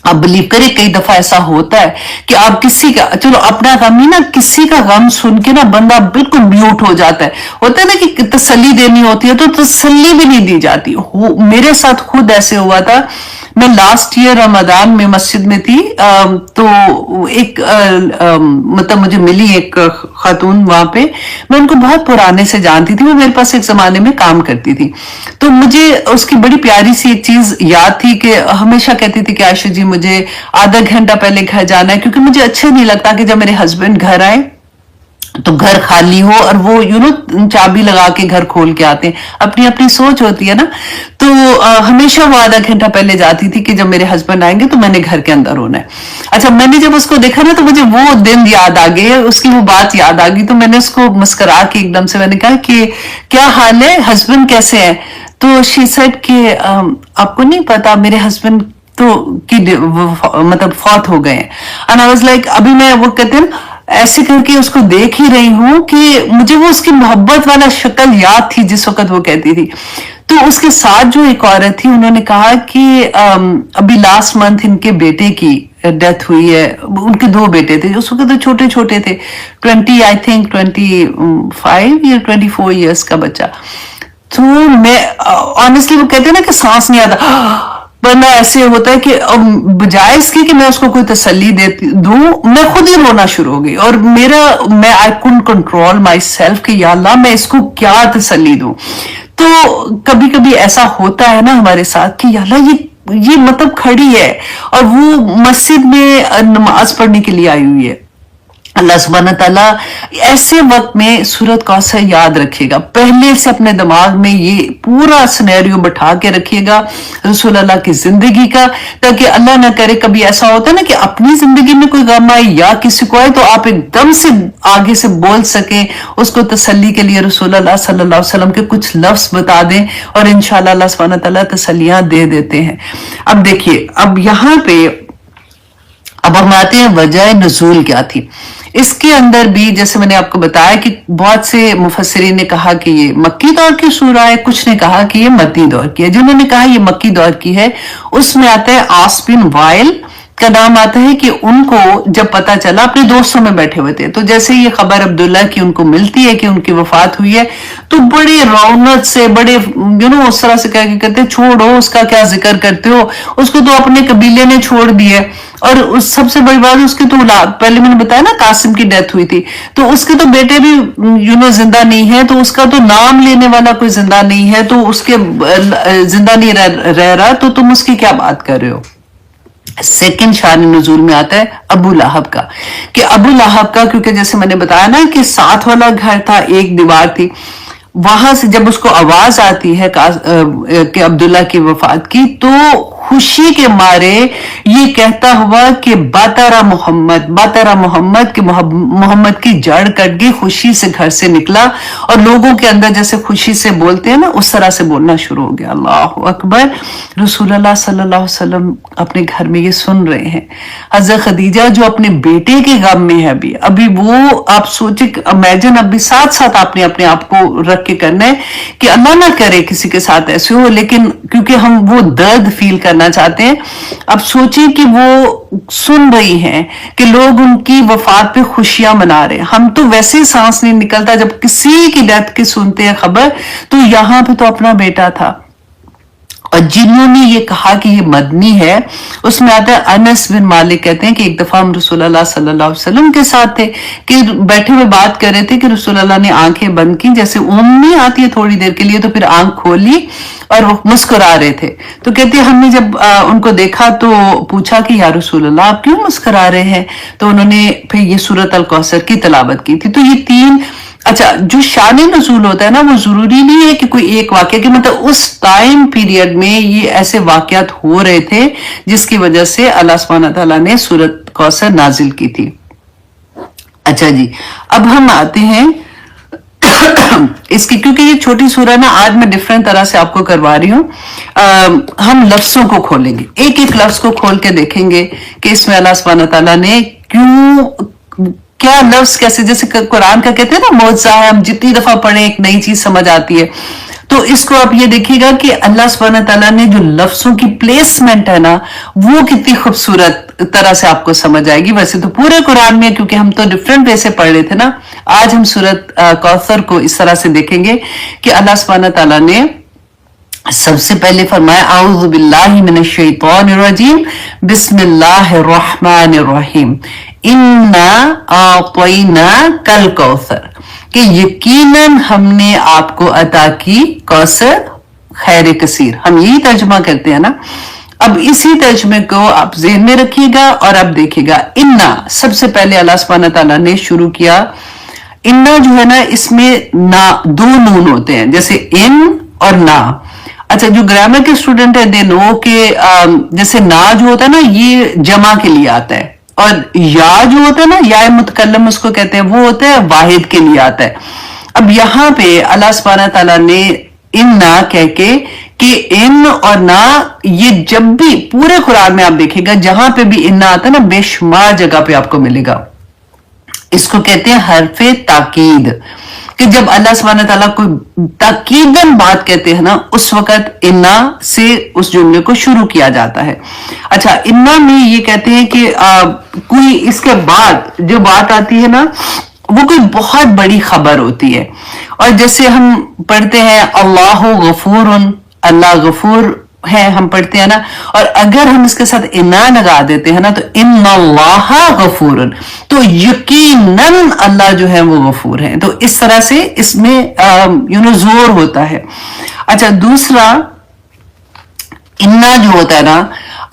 आप बिलीव करिए कई दफा ऐसा होता है कि आप किसी का, चलो अपना गम ही ना, किसी का गम सुन के ना बंदा बिल्कुल म्यूट हो जाता है। होता है ना कि तसल्ली देनी होती है तो तसल्ली भी नहीं दी जाती। मेरे साथ खुद ऐसे हुआ था। मैं लास्ट ईयर रमजान में मस्जिद में थी, तो एक मतलब मुझे मिली एक खातून वहां पे, मैं उनको बहुत पुराने से जानती थी, वो मेरे पास एक जमाने में काम करती थी। तो मुझे उसकी बड़ी प्यारी सी एक चीज याद थी कि हमेशा कहती थी कि आयशा जी मुझे आधा घंटा पहले घर जाना है, क्योंकि मुझे अच्छा नहीं लगता कि जब मेरे हस्बैंड घर आए तो घर खाली हो और वो चाबी लगा के घर खोल के आते हैं। अपनी अपनी सोच होती है ना। तो हमेशा वो आधा घंटा पहले जाती थी कि जब मेरे हस्बैंड आएंगे तो मैंने घर के अंदर होना है। अच्छा, मैंने जब उसको देखा ना तो मुझे वो दिन याद आ गए, उसकी वो बात याद आ गई। तो मैंने उसको मुस्कुरा के एकदम से मैंने कहा कि क्या हाल है, हस्बैंड कैसे है? तो शी सेड कि आपको नहीं पता मेरे हस्बैंड तो मतलब फौत हो गए हैं। एंड आई वाज लाइक, अभी मैं वो कहते हैं ऐसे करके उसको देख ही रही हूं कि मुझे वो उसकी मोहब्बत वाला शक्ल याद थी जिस वक्त वो कहती थी। तो उसके साथ जो एक औरत थी, उन्होंने कहा कि अभी लास्ट मंथ इनके बेटे की डेथ हुई है। उनके दो बेटे थे, उस वक्त तो छोटे छोटे थे, 25 आई थिंक 25 या 24 ईयर्स का बच्चा। तो मैं ऑनेस्टली वो कहते हैं ना कि सांस नहीं आता, वरना ऐसे होता है कि बजाय इसके कि मैं उसको कोई तसल्ली दूं, मैं खुद ही रोना शुरू हो गई। और मैं I couldn't control my self कि या अल्लाह मैं इसको क्या तसल्ली दूं। तो कभी कभी ऐसा होता है ना हमारे साथ कि या अल्लाह ये मतलब खड़ी है और वो मस्जिद में नमाज पढ़ने के लिए आई हुई है। अल्लाह सुब्हानहू तआला ऐसे वक्त में सूरत कौसर याद रखिएगा, पहले से अपने दिमाग में ये पूरा सिनेरियो बैठा के रखिएगा रसूल अल्लाह की जिंदगी का, ताकि अल्लाह ना करे कभी ऐसा होता है ना कि अपनी जिंदगी में कोई गम आए या किसी को आए तो आप एकदम से आगे से बोल सके, उसको तसल्ली के लिए रसूल अल्लाह सल्लल्लाहु अलैहि वसल्लम के कुछ लफ्ज बता दें और इंशाल्लाह अल्लाह सुब्हानहू तआला तसल्लियां दे देते हैं। अब देखिए, अब यहाँ पे अब हम आते हैं वजह नुज़ूल क्या थी। इसके अंदर भी जैसे मैंने आपको बताया कि बहुत से मुफस्सिरीन ने कहा कि ये मक्की दौर की सूरा है, कुछ ने कहा कि ये मद्दी दौर की है। जिन्होंने कहा ये मक्की दौर की है उसमें आता है आस बिन वाइल का नाम आता है कि उनको जब पता चला, अपने दोस्तों में बैठे हुए थे, तो जैसे ये खबर अब्दुल्ला की उनको मिलती है कि उनकी वफात हुई है, तो बड़े रौनक से, बड़े उस तरह से कह के कहते छोड़ो उसका क्या जिक्र करते हो, उसको तो अपने कबीले ने छोड़ दिया। और उस सबसे बड़ी बात उसकी तो पहले मैंने बताया ना कासिम की डेथ हुई थी, तो उसके तो बेटे भी जिंदा नहीं है, तो उसका तो नाम लेने वाला कोई जिंदा नहीं है, तो उसके जिंदा नहीं रह रहा, तो तुम उसकी क्या बात कर रहे हो। सेकंड शान नुज़ूल में आता है अबू लहब का, कि अबू लहब का, क्योंकि जैसे मैंने बताया ना कि साथ वाला घर था, एक दीवार थी, वहां से जब उसको आवाज आती है कि अब्दुल्ला की वफात की, तो खुशी के मारे ये कहता हुआ कि बातारा मोहम्मद के मोहम्मद की जड़ कट गई, खुशी से घर से निकला और लोगों के अंदर जैसे खुशी से बोलते हैं ना, उस तरह से बोलना शुरू हो गया। अल्लाह अकबर। रसूलुल्लाह सल्लल्लाहु अलैहि वसल्लम अपने घर में ये सुन रहे हैं। हजरत खदीजा जो अपने बेटे के गम में है अभी वो, आप सोचे, इमेजिन, अभी साथ साथ आपने अपने आप को रख के करना है कि अल्लाह ना करे किसी के साथ ऐसे हो, लेकिन क्योंकि हम वो दर्द फील करना चाहते हैं। अब सोचिए कि वो सुन रही हैं कि लोग उनकी वफात पे खुशियां मना रहे हैं। हम तो वैसे ही सांस नहीं निकलता जब किसी की डेथ की सुनते हैं खबर, तो यहां पे तो अपना बेटा था। और जिन्होंने ये कहा कि ये मदनी है, उसमें आता है अनस बिन मालिक कहते हैं कि एक दफा हम रसूलुल्लाह सल्लल्लाहु अलैहि वसल्लम के साथ थे कि बैठे हुए बात कर रहे थे कि रसूलुल्लाह ने आंखें बंद की, जैसे ऊँघ नहीं आती है थोड़ी देर के लिए, तो फिर आंख खोली और वो मुस्कुरा रहे थे। तो कहते हैं हमने जब उनको देखा तो पूछा कि या रसूलुल्लाह आप क्यों मुस्कुरा रहे हैं? तो उन्होंने फिर ये सूरत अल कौसर की तिलावत की थी। तो ये तीन, अच्छा, जो शान नज़ूल होता है ना, वो जरूरी नहीं है कि कोई एक वाक्य के, मतलब उस टाइम पीरियड में ये ऐसे वाकयात हो रहे थे जिसकी वजह से अल्लाह सुब्हानहू व तआला ने सूरत कौसर नाजिल की थी। अच्छा जी, अब हम आते हैं इसकी, क्योंकि ये छोटी सूरह ना आज मैं डिफरेंट तरह से आपको करवा रही हूँ। हम लफ्जों को खोलेंगे, एक एक लफ्ज को खोल के देखेंगे कि इसमें अल्लाह सुब्हानहू व तआला ने क्यों, क्या लफ्ज कैसे, जैसे कुरान का कहते हैं ना मौजज़ा है, हम जितनी दफा पढ़े एक नई चीज समझ आती है। तो इसको आप ये देखिएगा कि अल्लाह सुब्हानहू व तआला ने जो लफ्जों की प्लेसमेंट है ना, वो कितनी खूबसूरत तरह से आपको समझ आएगी। वैसे तो पूरे कुरान में, क्योंकि हम तो डिफरेंट वे से पढ़ रहे थे ना, आज हम सूरत कौसर को इस तरह से देखेंगे कि अल्लाह सुब्हानहू व तआला ने सबसे पहले फरमाया आऊज़ु बिल्लाहि मिनश शैतानिर रजीम, बिस्मिल्लाहिर रहमानिर रहीम, इन्ना आतैना कल कौसर, कि यकीनन हमने आपको अता की कौसर खैर कसीर। हम यही तर्जुमा करते हैं ना। अब इसी तर्जुमे को आप ज़हन में रखिएगा और अब देखिएगा, इन्ना सबसे पहले अल्लाह सुब्हानहू व तआला ने शुरू किया। इन्ना जो है ना, इसमें ना दो नून होते हैं, जैसे इन और ना। अच्छा, जो ग्रामर के स्टूडेंट है दे नो के जैसे ना जो होता है ना, ये जमा के लिए आता है, और या जो होता है ना, या मुतकल्लम उसको कहते हैं, वो होता है वाहिद के लिए आता है। अब यहाँ पे अल्लाह सुब्हानहू व तआला ने इन ना कह के कि इन और ना, ये जब भी पूरे कुरान में आप देखिएगा जहां पे भी इन ना आता है ना, बेशुमार जगह पे आपको मिलेगा। इसको कहते हैं हरफे ताकीद, कि जब अल्लाह सुब्हानहू व तआला को ताकीदन बात कहते हैं ना, उस वक्त इन्ना से उस जुमले को शुरू किया जाता है। अच्छा, इन्ना में ये कहते हैं कि कोई इसके बाद जो बात आती है ना, वो कोई बहुत बड़ी खबर होती है। और जैसे हम पढ़ते हैं अल्लाह गफूरुन, अल्लाह गफूर है, हम पढ़ते हैं ना, और अगर हम इसके साथ इन्ना लगा देते हैं ना, तो इन्नल्लाह गफूरुन, तो यकीनन अल्लाह जो है वो गफूर है। तो इस तरह से इसमें जोर होता है। अच्छा, दूसरा इन्ना जो होता है ना,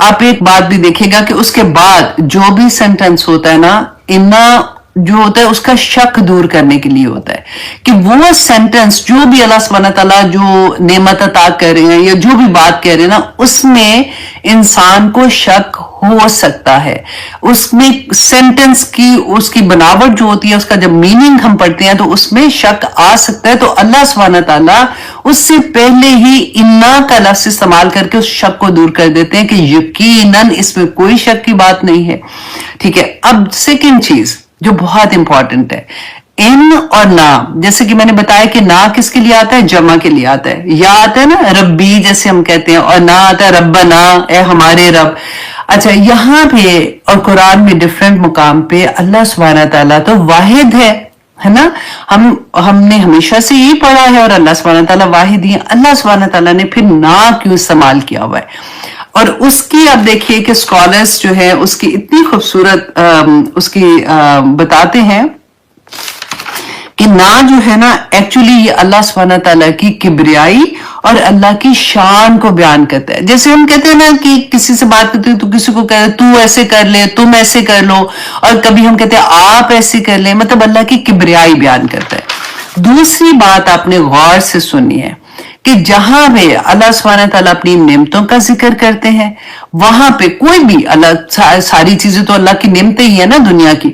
आप एक बात भी देखिएगा कि उसके बाद जो भी सेंटेंस होता है ना, इन्ना जो होता है उसका शक दूर करने के लिए होता है कि वो सेंटेंस जो भी अल्लाह सुब्हानहू व तआला जो नेमत अता कर रहे हैं या जो भी बात कह रहे हैं ना, उसमें इंसान को शक हो सकता है। उसमें सेंटेंस की उसकी बनावट जो होती है, उसका जब मीनिंग हम पढ़ते हैं तो उसमें शक आ सकता है। तो अल्लाह सुब्हानहू व तआला उससे पहले ही इन्ना का लफ्ज़ इस्तेमाल करके उस शक को दूर कर देते हैं कि यकीनन इसमें कोई शक की बात नहीं है। ठीक है। अब सेकंड चीज जो बहुत इंपॉर्टेंट है, इन और ना, जैसे कि मैंने बताया कि ना किसके लिए आता है, जमा के लिए आता है। या आता है ना रब्बी जैसे हम कहते हैं, और ना आता है रब्बना, ए हमारे रब। अच्छा, यहाँ पे और कुरान में डिफरेंट मुकाम पे अल्लाह सुब्हानहू व तआला तो वाहिद है ना, हमने हमेशा से यही पढ़ा है, और अल्लाह सुब्हानहू व तआला वाहिद ही। अल्लाह सुब्हानहू व तआला ने फिर ना क्यों इस्तेमाल किया हुआ है, और उसकी आप देखिए कि स्कॉलर्स जो है उसकी इतनी खूबसूरत उसकी बताते हैं कि ना जो है ना, एक्चुअली ये अल्लाह सुब्हानहू व तआला की किबरियाई और अल्लाह की शान को बयान करता है। जैसे हम कहते हैं ना कि किसी से बात करते हैं तो किसी को कहते तू ऐसे कर ले, तुम ऐसे कर लो, और कभी हम कहते हैं आप ऐसे कर ले, मतलब अल्लाह की किबरियाई बयान करता है। दूसरी बात आपने गौर से सुनी है कि जहां पे अल्लाह सुब्हानहू तआला अपनी नेमतों का जिक्र करते हैं, वहां पे कोई भी अल्लाह, सारी चीजें तो अल्लाह की नेमतें ही है ना दुनिया की,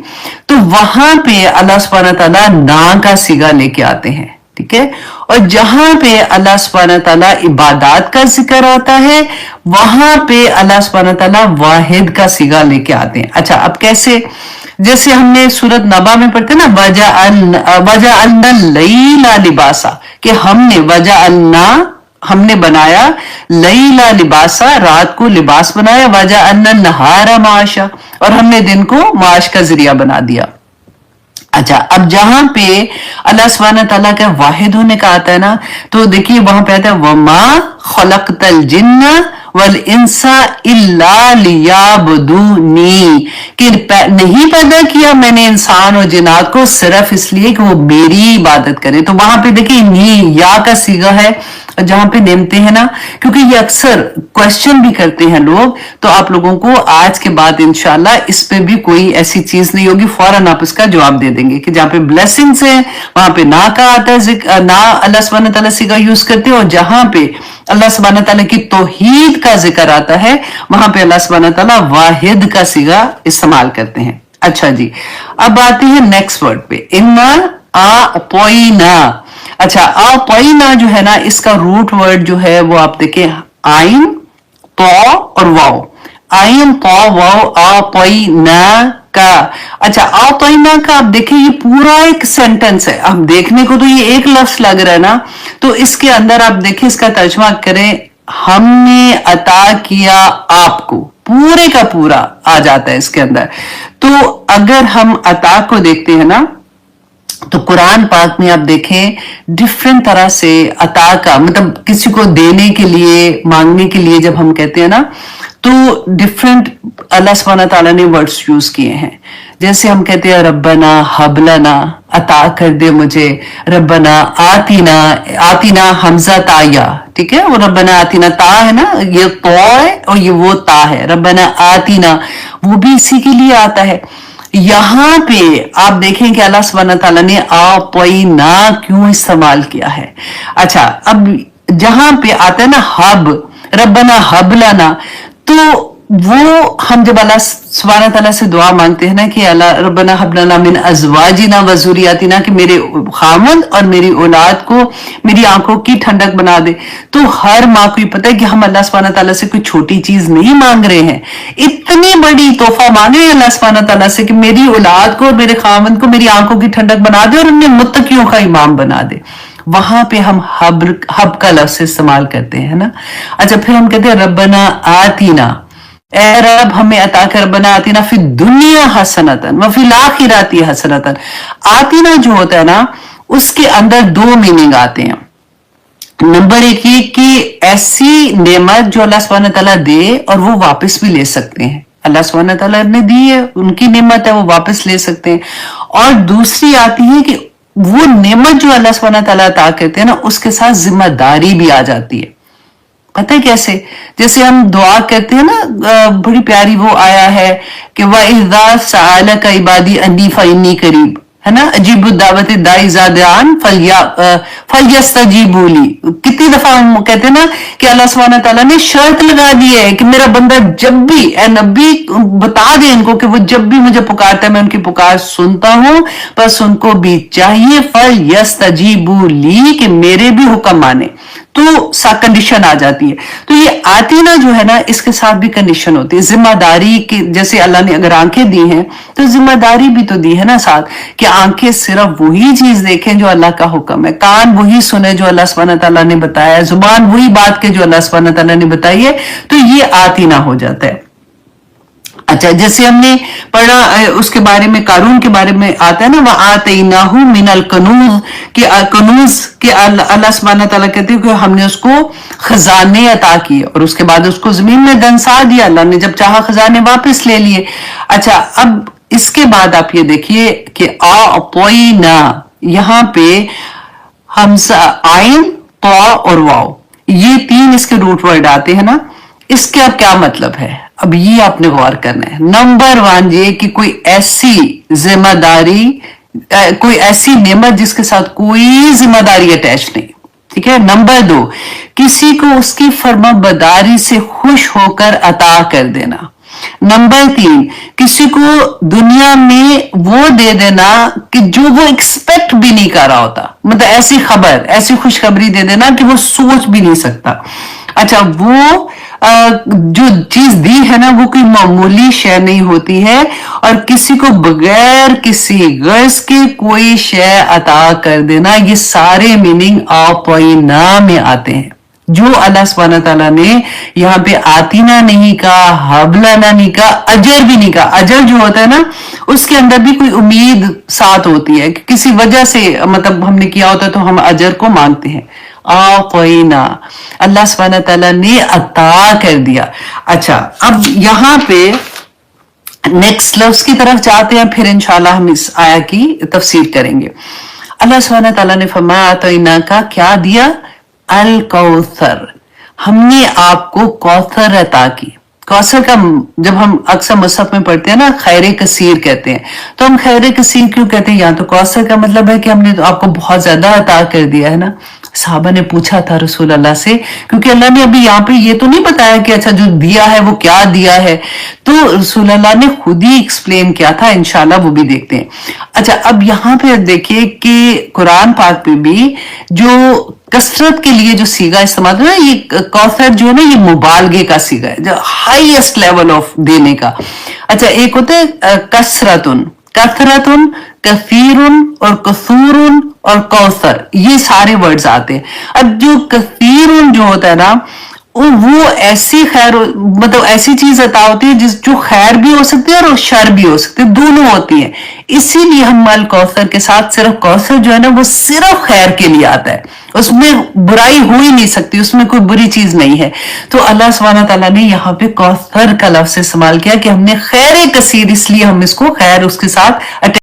तो वहां पे अल्लाह सुब्हानहू तआला ना का सिगा लेके आते हैं, ठीक है। और जहां पे अल्लाह सुब्हानहू तआला इबादत का जिक्र आता है, वहां पे अल्लाह सुब्हानहू तआला वाहिद का सिगा लेके आते हैं। अच्छा, अब कैसे? जैसे हमने सूरत नबा में पढ़ते ना, वजअलना लैला लिबासा, कि हमने बनाया लैला लिबासा, रात को लिबास बनाया, वजअलना नहारा माशा, और हमने दिन को माश का जरिया बना दिया। अच्छा, अब जहां पे अल्लाह सुब्हानहू तआला का वाहिद होने का आता है ना, तो देखिए वहां पे आता है वमा खलक़तल जिन्ना वल इंसा इल्ला लियाबुदूनी, कि नहीं पैदा किया मैंने इंसान और जिन्नात को सिर्फ इसलिए कि वो मेरी इबादत करें। तो वहां पे देखिए नी या का सीगा है जहां पे नेमते हैं ना, क्योंकि ये अक्सर क्वेश्चन भी करते हैं लोग, तो आप लोगों को आज के बाद इंशाल्लाह इस पे भी कोई ऐसी चीज नहीं होगी, फौरन आप इसका जवाब दे देंगे कि जहां पे ब्लेसिंग्स है वहां पे ना का आता है, ना अल्लाह सुब्हानहू तआला सिगा यूज करते हैं, और जहां पे अल्लाह सुब्हानहू तआला की तौहीद का जिक्र आता है वहां पे अल्लाह सुब्हानहू तआला वाहिद का सिगा इस्तेमाल करते हैं। अच्छा जी, अब आते हैं नेक्स्ट वर्ड पे, इन्ना आतौइना। अच्छा, आतौइना जो है ना, इसका रूट वर्ड जो है वो आप देखें आइन तो और वाओ, आइन तो वाओ, आतौइना का। अच्छा, आतौइना का आप देखें ये पूरा एक सेंटेंस है, अब देखने को तो ये एक लफ्ज लग रहा है ना, तो इसके अंदर आप देखें इसका तर्जुमा करें, हमने अता किया आपको, पूरे का पूरा आ जाता है इसके अंदर। तो अगर हम अता को देखते हैं ना, तो कुरान पाक में आप देखें डिफरेंट तरह से अता का मतलब किसी को देने के लिए, मांगने के लिए जब हम कहते हैं ना, तो डिफरेंट अल्लाह सुब्हानहू तआला ने वर्ड्स यूज किए हैं। जैसे हम कहते हैं रब्बना हबलना, अता कर दे मुझे, रब्बना आतीना, आतीना हमजा ताया, ठीक है, वो रब्बना आतीना ता है ना, ये तो है और ये वो ता है, रब्बना आतीना वो भी इसी के लिए आता है। यहां पे आप देखें कि अल्लाह सुब्हानहू तआला ने आतौइना क्यों इस्तेमाल किया है। अच्छा, अब जहां पे आता है ना हब, रब्बना हब लना, तो वो हम जब अल्लाह सुब्हानहू तआला से दुआ मांगते हैं ना कि अल्लाह रब्बना हब लना मिन अज़वाजिना व ज़ुर्रिय्यातिना, कि मेरे खामद और मेरी औलाद को मेरी आंखों की ठंडक बना दे, तो हर माँ को ये पता है कि हम अल्लाह सुब्हानहू तआला से कोई छोटी चीज नहीं मांग रहे हैं, इतनी बड़ी तोहफा मांग रहे हैं अल्लाह सुब्हानहू तआला से कि मेरी औलाद को और मेरे खामद को मेरी आंखों की ठंडक बना दे और उन्हें मुत्तकियों का इमाम बना दे। वहां पे हम हब का लफ्ज इस्तेमाल करते हैं ना। अच्छा, फिर हम कहते हैं रब्बना आतीना, ए रब हमें अता कर, रब्बना आतीना फिर दुनिया हसनतन व फिल आखिराती हसनतन। आतीना जो होता है ना, उसके अंदर दो मीनिंग आते हैं। नंबर एक ये कि ऐसी नेमत जो अल्लाह सुब्हानहू तआला दे और वो वापस भी ले सकते हैं, अल्लाह सुब्हानहू तआला ने दी है, उनकी नेमत है, वो वापस ले सकते हैं। और दूसरी आती है कि वो नेमत जो अल्लाह सुब्हानहू तआला अता करते हैं ना, उसके साथ जिम्मेदारी भी आ जाती है। पता है कैसे? जैसे हम दुआ करते हैं ना, बड़ी प्यारी वो आया है कि वइज़ा सअलका इबादी अन्नी फइन्नी करीब, है ना, अजीबु दावत दाई ज़ादान फलयस्तजीबू ली। कितनी दफा हम कहते हैं ना कि अल्लाह सुब्हानहू तआला ने शर्त लगा दी है कि मेरा बंदा जब भी, ए नबी बता दे इनको कि वो जब भी मुझे पुकारता है मैं उनकी पुकार सुनता हूं, बस उनको भी चाहिए फलयस्तजीबू ली, कि मेरे भी हुक्म माने, तो सा कंडीशन आ जाती है। तो ये आतीना जो है ना, इसके साथ भी कंडीशन होती है, जिम्मेदारी की। जैसे अल्लाह ने अगर आंखें दी हैं तो जिम्मेदारी भी तो दी है ना साथ, कि आंखें सिर्फ वही चीज देखें जो अल्लाह का हुक्म है, कान वही सुने जो अल्लाह सुब्हानहू तआला ने बताया है, जुबान वही बात के जो अल्लाह सुब्हानहू तआला ने बताई है, तो ये आतीना हो जाता है। अच्छा, जैसे हमने पढ़ा उसके बारे में, कारून के बारे में आता है ना, वह आतैनाहु मिनल कनूज, कि कनूज के अल्लाह सुब्हानहू तआला कहते हैं कि हमने उसको खजाने अता किए और उसके बाद उसको जमीन में दंसा दिया, अल्लाह ने जब चाहा खजाने वापस ले लिए। अच्छा, अब इसके बाद आप ये देखिए कि आतौइना, यहां पे हमसा आइन तो और वाओ, ये तीन इसके रूट वर्ड आते हैं ना। इसके अब क्या मतलब है, अब ये आपने गौर करना है। नंबर वन ये कि कोई ऐसी जिम्मेदारी कोई ऐसी नेमत जिसके साथ कोई जिम्मेदारी अटैच नहीं, ठीक है। नंबर 2, किसी को उसकी फर्माबरदारी से खुश होकर अता कर देना। नंबर 3, किसी को दुनिया में वो दे देना कि जो वो एक्सपेक्ट भी नहीं कर रहा होता, मतलब ऐसी खबर, ऐसी खुशखबरी दे देना कि वो सोच भी नहीं सकता। अच्छा, वो जो चीज दी है ना वो कोई मामूली शय नहीं होती है, और किसी को बगैर किसी गर्ज के कोई शय अता कर देना, ये सारे मीनिंग आपना में आते हैं। जो अल्लाह सुब्हानहू तआला ने यहाँ पे आतीना नहीं कहा, हबलाना नहीं कहा, अजर भी नहीं कहा। अजर जो होता है ना उसके अंदर भी कोई उम्मीद साथ होती है कि किसी वजह से, मतलब हमने किया होता है तो हम अजर को मांगते हैं। आफ़ईना, अल्लाह सुब्हानहू तआला ने अता कर दिया। अच्छा, अब यहाँ पे नेक्स्ट लफ्ज की तरफ जाते हैं, फिर इंशाल्लाह हम इस आया की तफसीर करेंगे। अल्लाह सुब्हानहू तआला ने फरमाया आतईना का क्या दिया, अल कौसर, हमने आपको कौसर अता की। कौसर का जब हम अक्सर मुसहफ में पढ़ते हैं ना खैर कसीर कहते हैं, तो हम खैर कसीर क्यों कहते हैं, यहाँ तो कौसर का मतलब है कि हमने तो आपको बहुत ज्यादा अता कर दिया है ना। साहबा ने पूछा था रसूल अल्लाह से, क्योंकि अल्लाह ने अभी यहाँ पे ये तो नहीं बताया कि अच्छा जो दिया है वो क्या दिया है, तो रसूल अल्लाह ने खुद ही एक्सप्लेन किया था, इंशाल्लाह वो भी देखते हैं। अच्छा, अब यहाँ पे देखिए कि कुरान पाक पे भी जो कसरत के लिए जो सीगा इस्तेमाल है, ये कौसर जो है ना ये मुबालगे का सीगा है, जो हाईएस्ट लेवल ऑफ देने का। अच्छा, एक होता है कसरतुन, कथरतुन, कसीरुन और कसूरुन और कौसर, ये सारे वर्ड्स आते हैं। अब जो कसीरुन जो होता है ना वो ऐसी खैर, मतलब ऐसी चीज अता होती है जिस जो खैर भी हो सकती है और शर भी हो सकती है, दोनों होती है। इसीलिए हम मल कौसर के साथ सिर्फ कौसर जो है ना वो सिर्फ खैर के लिए आता है, उसमें बुराई हो ही नहीं सकती, उसमें कोई बुरी चीज नहीं है। तो अल्लाह सुब्हानहू तआला ने यहाँ पे कौसर का लफ्ज इस्तेमाल किया कि हमने खैर कसीर, इसलिए हम इसको खैर उसके साथ